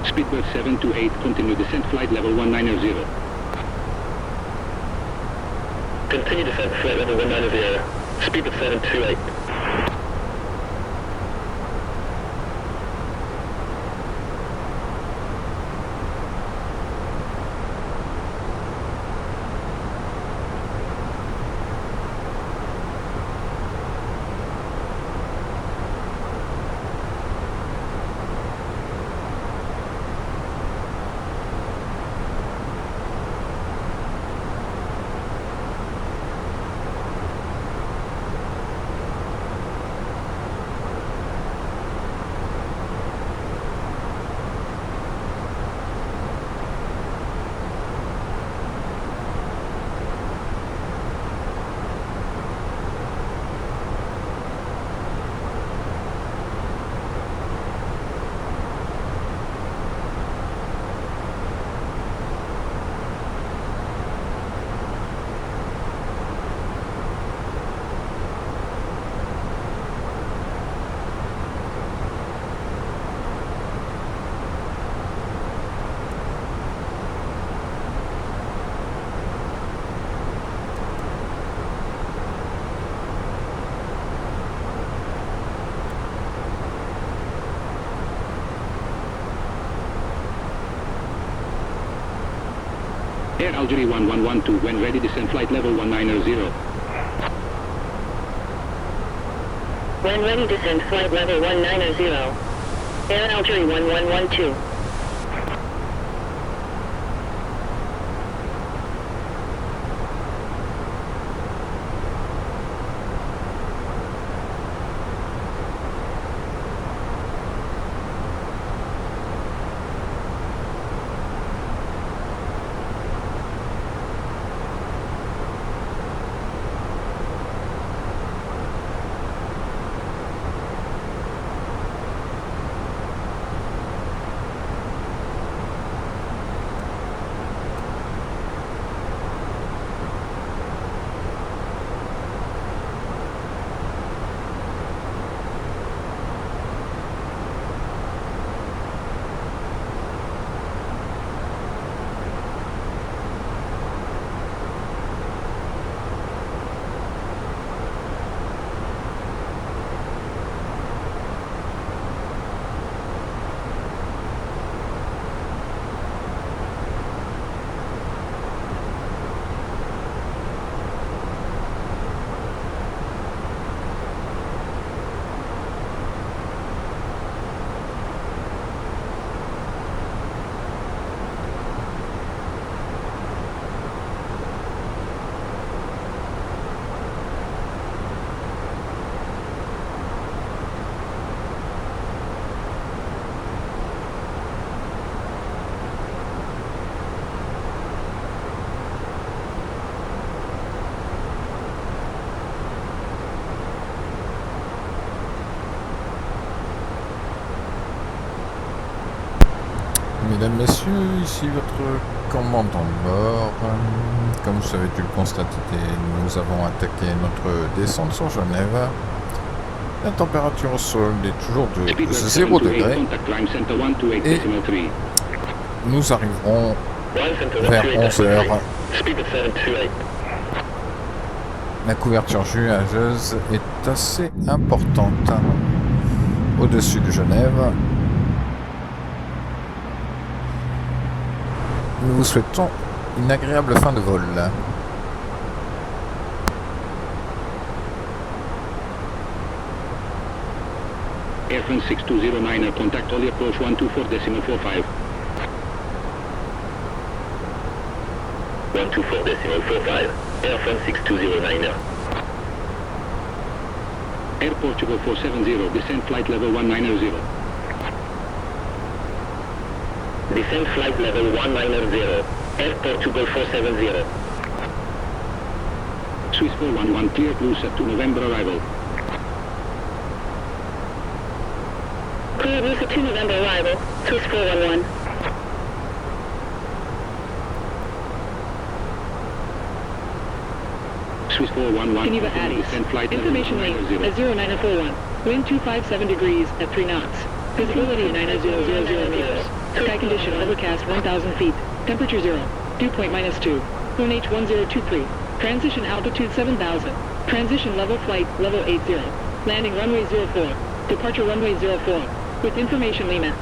Speedbird 728, continue descent flight level 190.
Continue descent flight level 190. Speedbird 728.
Air Algeria 1112, when ready descend flight level 190.
When ready, descend flight level 190. Air Algeria 1112.
Mesdames, Messieurs, ici votre commandant de bord. Comme vous avez dû le constater, nous avons attaqué notre descente sur Genève. La température au sol est toujours de 0 degré. Et nous arriverons vers 11 h. La couverture nuageuse est assez importante au-dessus de Genève. Nous vous souhaitons une agréable fin de vol.
Air France 6209er, contact only approach 124.45.
124.45. Air France 6209er.
Air Portugal 470, descent flight level 190.
Descent flight level 190. Air Portugal 470.
Swiss 411, clear blue set to November arrival.
Clear blue set to November arrival. Swiss 411.
Swiss 411,
Geneva Addis.
descent flight level
Information link
190.
at 0941. Wind 257 degrees at 3 knots. Visibility 90,000 meters. Sky condition overcast 1,000 feet. Temperature 0. Dew point -2. Wind H1023. Transition altitude 7,000. Transition level flight level 80. Landing runway 04. Departure runway 04. With information Lima.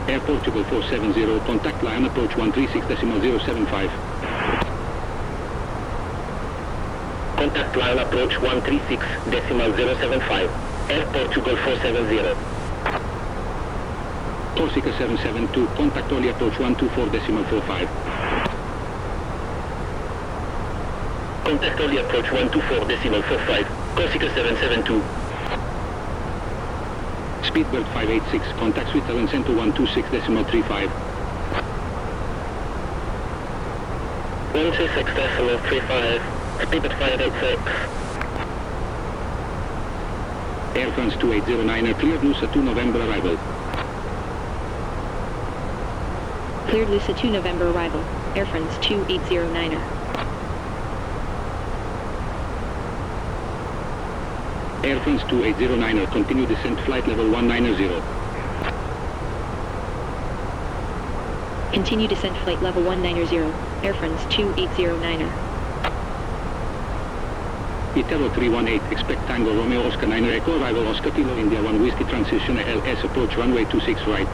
Air Portugal 470, contact line approach 136.075.
Contact line approach 136.075. Air Portugal 470.
Corsica 772, contact only approach 124.45.
Contact only approach 124.45. Corsica 772.
Speedbird 586, contact Switzerland Center 126.35.
126.35. Speedbird 586.
Air France 2809er, cleared Nusa 2 November arrival.
Cleared Lusa 2 November arrival. Air France 2809er.
Air France 2809er, continue descent flight level 190.
Continue descent flight level 190. Air France 2809er.
Italo 318, expect Tango Romeo Oscar 9 Echo arrival Oscar Kilo India 1 Whiskey transition LS approach runway 26 right.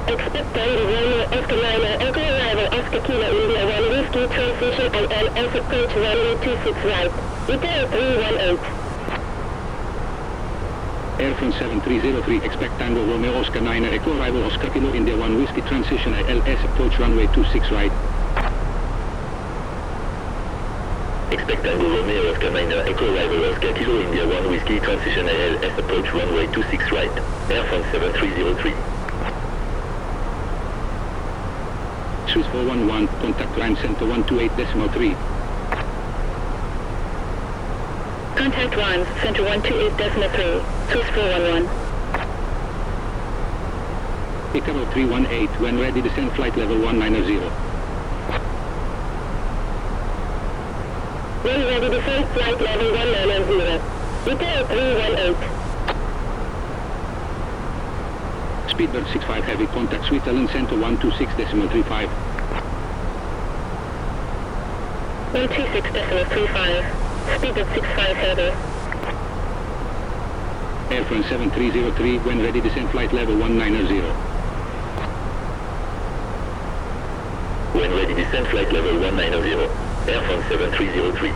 Expect Tango Romeo Oscar 9 Echo arrival Oscar Kilo India 1 Whiskey transition LS approach runway 26 right. Italo 318.
Air France 7303, expect Tango Romeo Oscar 9 Echo arrival Oscar Kilo India 1 Whiskey transition LS approach runway 26 right.
Expect Tango Romeo Oscar 9 Echo arrival Oscar Kilo India 1 Whiskey transition ALS approach runway 26 right. Air France 7303.
Swiss 411, contact Rhine Center 128.3.
Contact Rhymes Center 128.3. Swiss 411.
Icaro 318, when ready descend flight level 190.
When ready descend flight level 190. Icaro 318.
Speedbird 65 heavy, contact Switzerland Center 126.35.
126.35. Speedbird 65 heavy.
Air France 7303, when ready descend flight level 190.
When ready descend flight level 190. Air France 7303.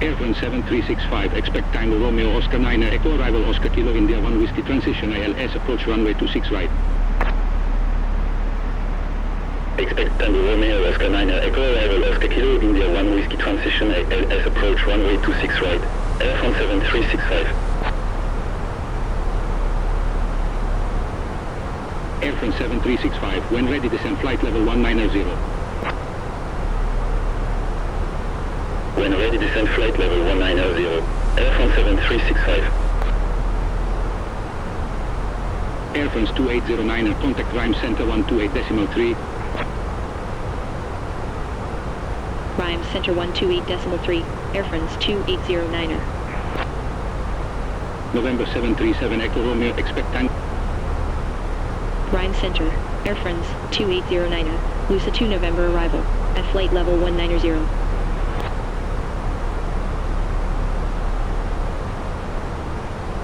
Airfront 7365, expect Tango Romeo Oscar 9 Echo arrival Oscar Kilo India 1 Whiskey transition ILS approach runway 26 right.
Expect Tango Romeo Oscar 9 Echo arrival Oscar Kilo India 1 Whiskey transition ILS approach runway 26 right. Airfront 7365.
Airfront 7365, when ready descend flight level 190.
When ready descend flight level 190. Airfront 7365.
Airfront 2809 contact Rhyme Center 128.3.
Rhyme Center 128.3, Airfrance 2809er.
November 737 Echo Romeo, expect Tango.
Rhyme Center, Airfrance 2809er, Lusa 2 November arrival, at flight level 190.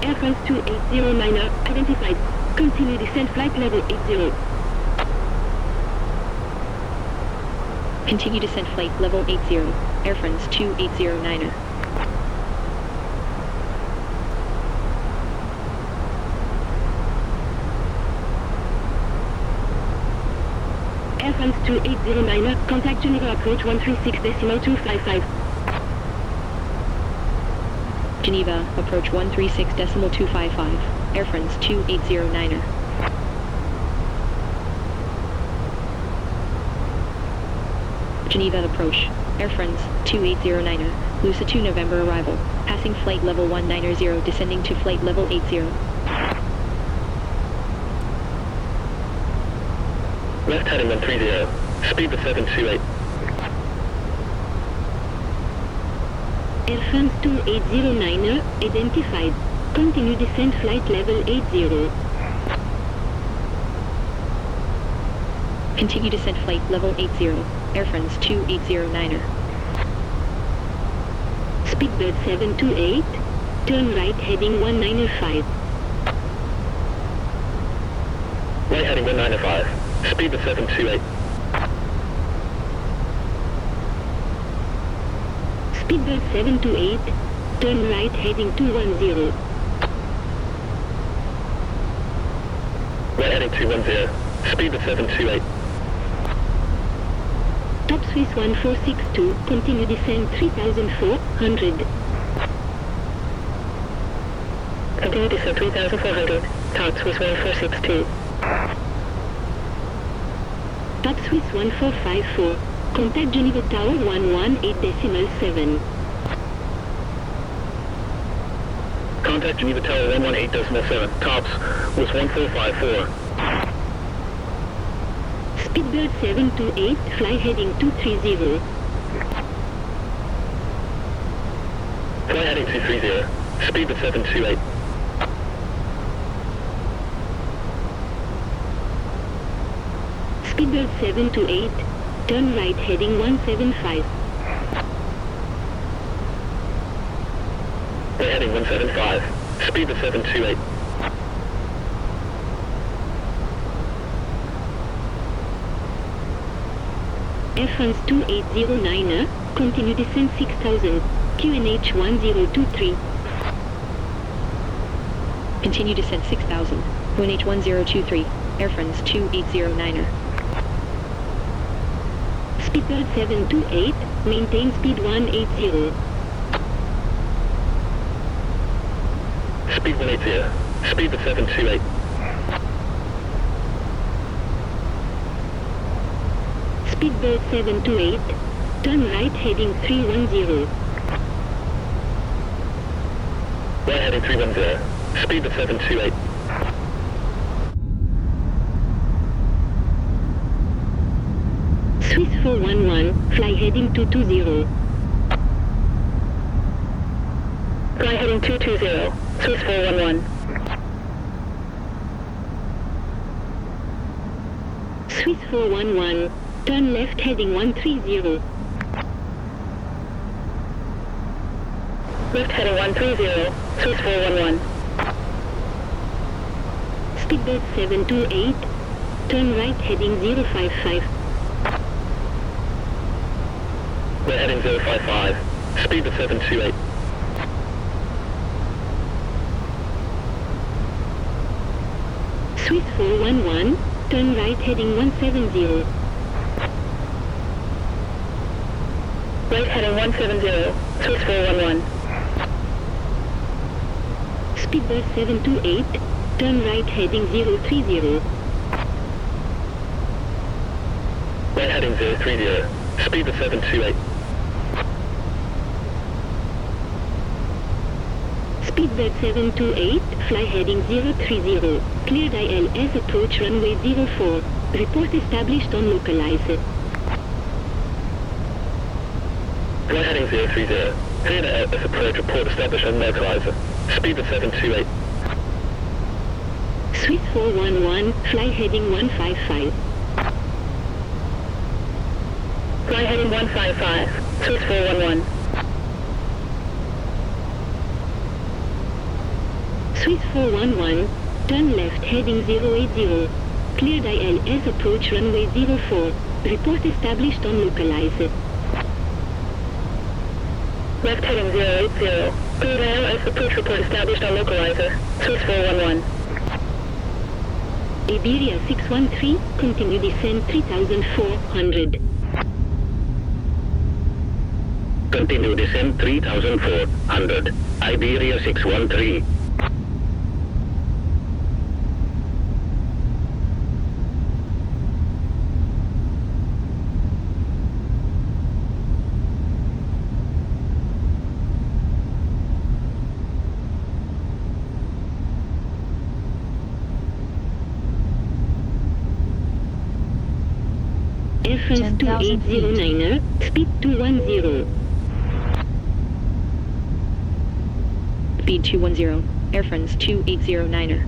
Airfrance 2809er identified. Continue descent flight level 80.
Continue descent flight level 80, Airfrance 2809er.
Airfrance 2809er, contact Geneva approach 136.255.
Geneva, approach 136.255, Airfrance 2809er. Geneva approach, Airfrance 2809er, Lusa 2 November arrival, passing flight level 190, descending to flight level 80.
Left heading 130, speed of 728.
Airfrance 2809er identified. Continue descent flight level 80.
Continue descent flight level 80, Airfrance 2809er.
Speedbird 728, turn right heading 195.
Right heading 195, speed of 728.
Speedbird 728, turn right heading 210.
Right heading 210, speed of 728.
Top Swiss 1462, continue descent 3400.
Continue descent 3400, Top Swiss 1462.
Top Swiss 1454, contact Geneva Tower 118.7.
Contact Geneva Tower 118.7, Tops was 1454.
Speedbird 728, fly heading 230.
Fly heading 230, speed of 728.
Speedbird 728, turn right heading 175.
Right heading 175, speed of 728.
Airfrance 2809er, continue descent 6000, QNH 1023.
Continue descent 6000, QNH 1023, Airfrance 2809er.
Speedbird 728, maintain speed 180.
Speed 180, speed of 728.
Speedbird 728, turn right heading 310.
Right heading 310, speed of 728.
Swiss 411, fly heading 220.
Fly heading 220, Swiss 411.
Swiss 411, turn left heading 130.
Left heading 130, Swiss 411.
Speedbird 728, turn right heading 055.
Right heading 055, Speed of 728.
Swiss 411, turn right heading 170.
Right heading 170, Swiss 411.
Speedbird 728, turn right heading 030.
Right heading 030. Speed of 728.
Speedbird 728, fly heading 030. Cleared ILS approach runway 04. Report established on localizer.
Right heading 030. Cleared ILS approach, report established on localizer. Speed of 728.
Swiss 411, fly heading 155.
Fly heading 155, Swiss 411.
Swiss 411, turn left heading 080. Cleared ILS approach runway 04. Report established on localizer.
Left heading 080. Cleared ILS approach, report established on localizer. Swiss 411.
Iberia 613, continue descent 3400.
Continue descent 3400. Iberia 613.
Air France
10,000
2809er, speed 210.
Speed 210, Air France 2809er.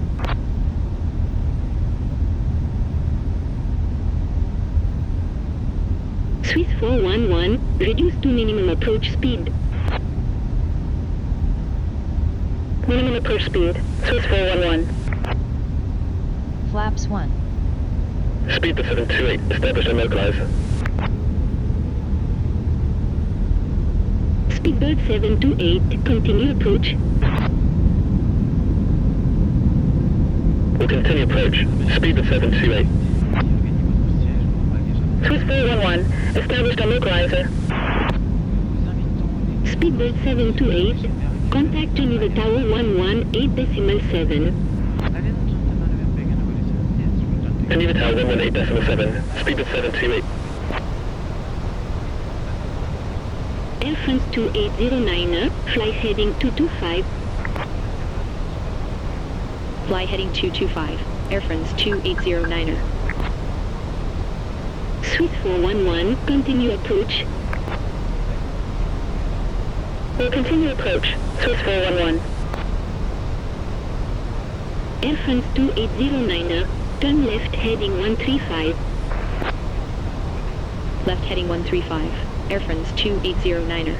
Swiss 411, reduce to minimum approach speed.
Minimum approach speed, Swiss 411.
Flaps 1.
Speed of 728. Established on localizer.
Speedbird 728, continue approach.
Will continue approach. Speed of 728.
Swiss 411, established on localizer.
Speedbird 728, contact Geneva Tower 118.7.
Geneva Tower 118.7. Speed of 728.
Air France 2809er, fly heading 225.
Fly heading 225, Air France 2809er.
Swiss 411, continue approach.
Will continue approach, Swiss 411.
Air France 2809er, turn left heading 135.
Left heading 135, Air France 2809er.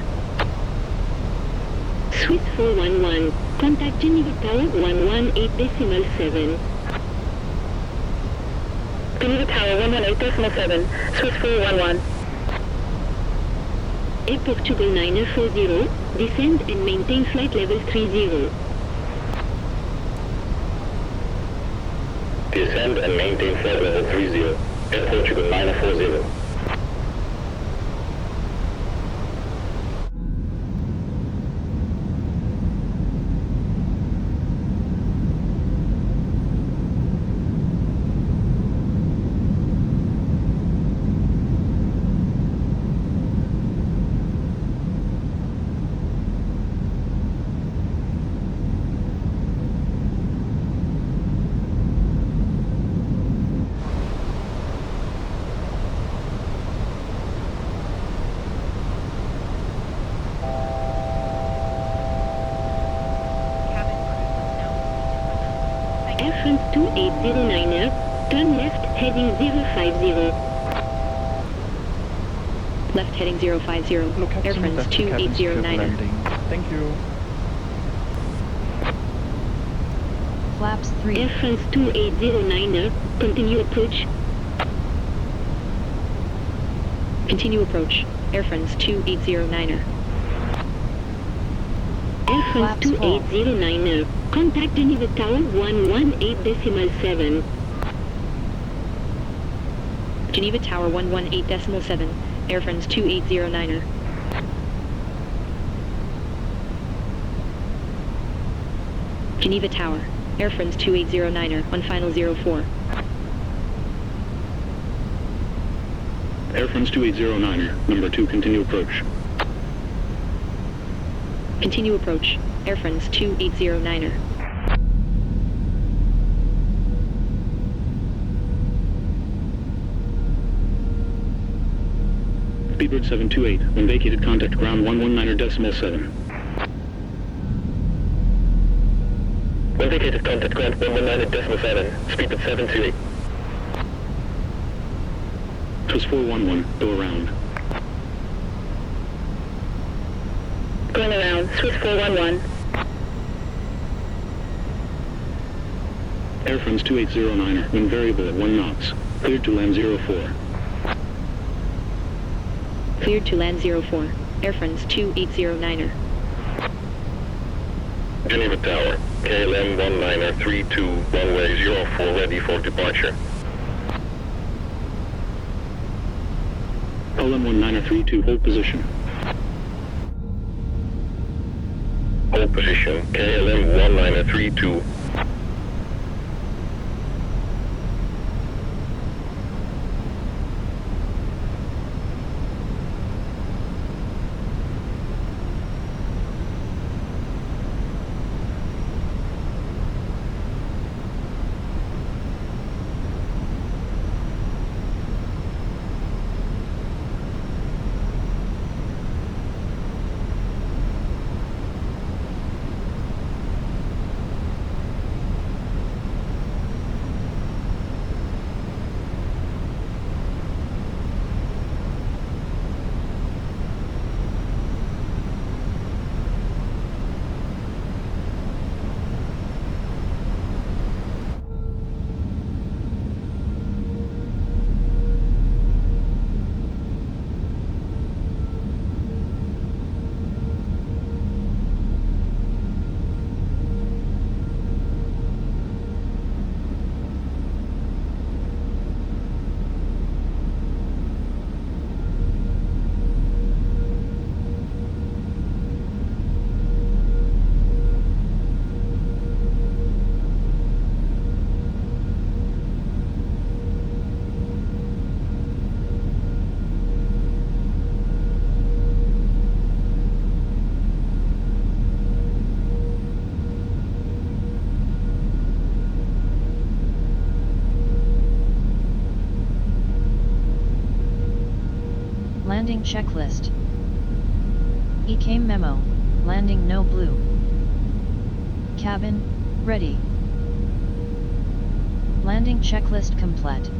Swiss 411, contact Geneva Tower 118.7.
Geneva Tower 118.7, Swiss 411.
Air Portugal 940, descend and maintain flight level 30.
Descend and maintain flight level 30. Air Portugal 940.
Air France 2809er, turn left heading 050.
Left heading 050, Air France 2809er.
Thank you.
Flaps 3.
Air France 2809er, continue approach.
Continue approach, Air France 2809er.
Air France
Flaps full.
2809. Contact Geneva Tower 118.7.
Geneva Tower 118.7, Air France 2809er. Geneva Tower, Air France 2809er, on final 04.
Air France 2809er, number 2, continue approach.
Continue approach, Air France 2809er.
Speedbird 728, when vacated contact ground 119.7.
When vacated, contact ground 119.7, speedbird 728.
Twist 411, go around.
Going around, Swiss 411.
Air France 2809er, wind variable at 1 knots. Cleared to land 04.
Cleared to land 04, Air France 2809er.
Geneva Tower, KLM 1932, runway 04, ready for departure.
LM 1932, hold position.
Hold position, KLM 1932.
Landing checklist. ECAM memo. Landing no blue. Cabin, ready. Landing checklist complete.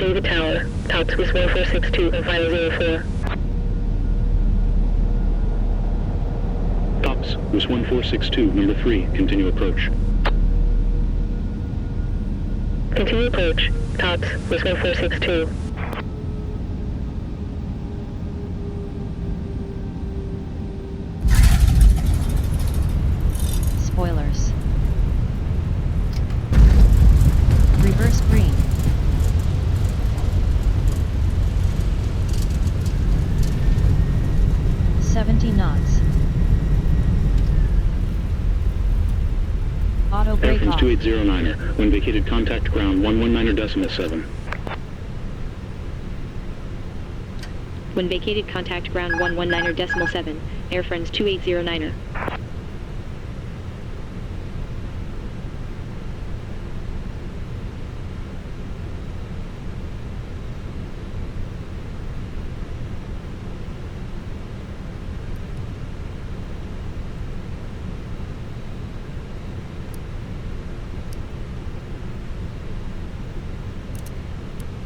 David Tower, tops with 1462 and final 04.
Tops, was 1462, number 3, continue approach.
Continue approach, tops with 1462.
Spoilers. Reverse green. knots. Auto brake
Airframes
off.
2809er, when vacated contact ground 119.7.
When vacated contact ground 119.7, Airfriends 2809er.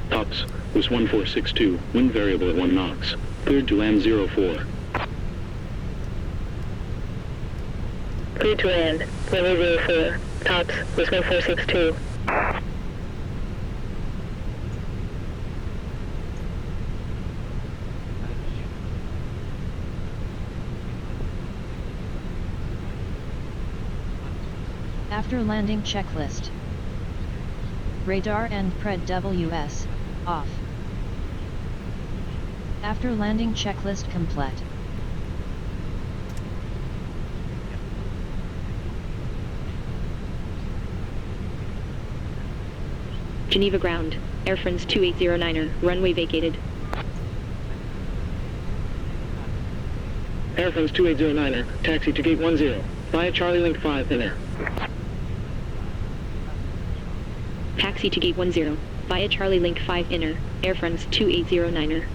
Tops, was 1462, wind variable at 1 knots. Cleared to land 04.
Cleared to land, runway 04. Tops was 1462.
After landing checklist. Radar and Pred WS, off. After landing checklist complete.
Geneva ground, Airfriends 2809er, runway vacated.
Airfriends 2809er, taxi to gate 10, via Charlie Link 5 inner.
Taxi to gate 10, via Charlie Link 5 inner, Airfriends 2809er.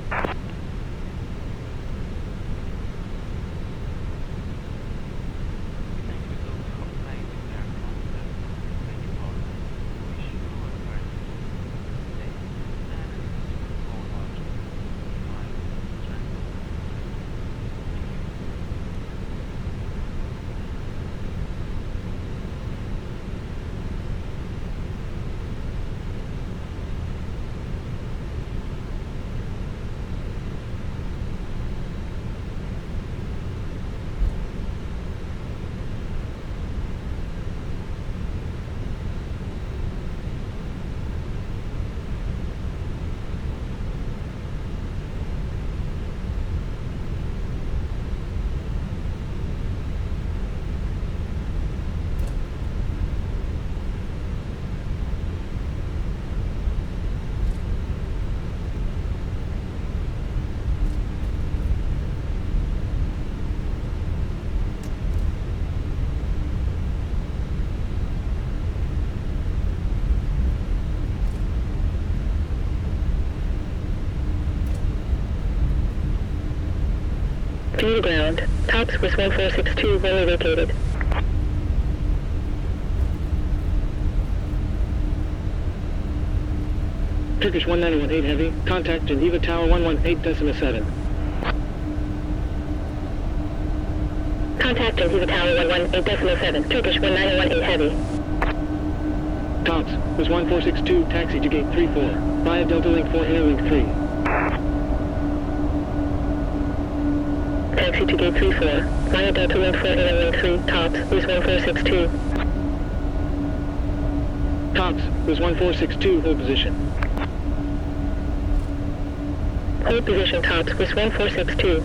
Geneva ground, tops was 1462, runway vacated.
Turkish 1918 heavy, contact Geneva Tower 118.7.
Contact Geneva Tower 118.7, Turkish 1918 heavy.
Tops was 1462, taxi to gate 34, via Delta Link 4 inner Link 3.
Taxi to gate 34, via Delta Link 4 inner Link 3, tops was 1462.
Tops was 1462, hold position.
Hold position, tops was 1462.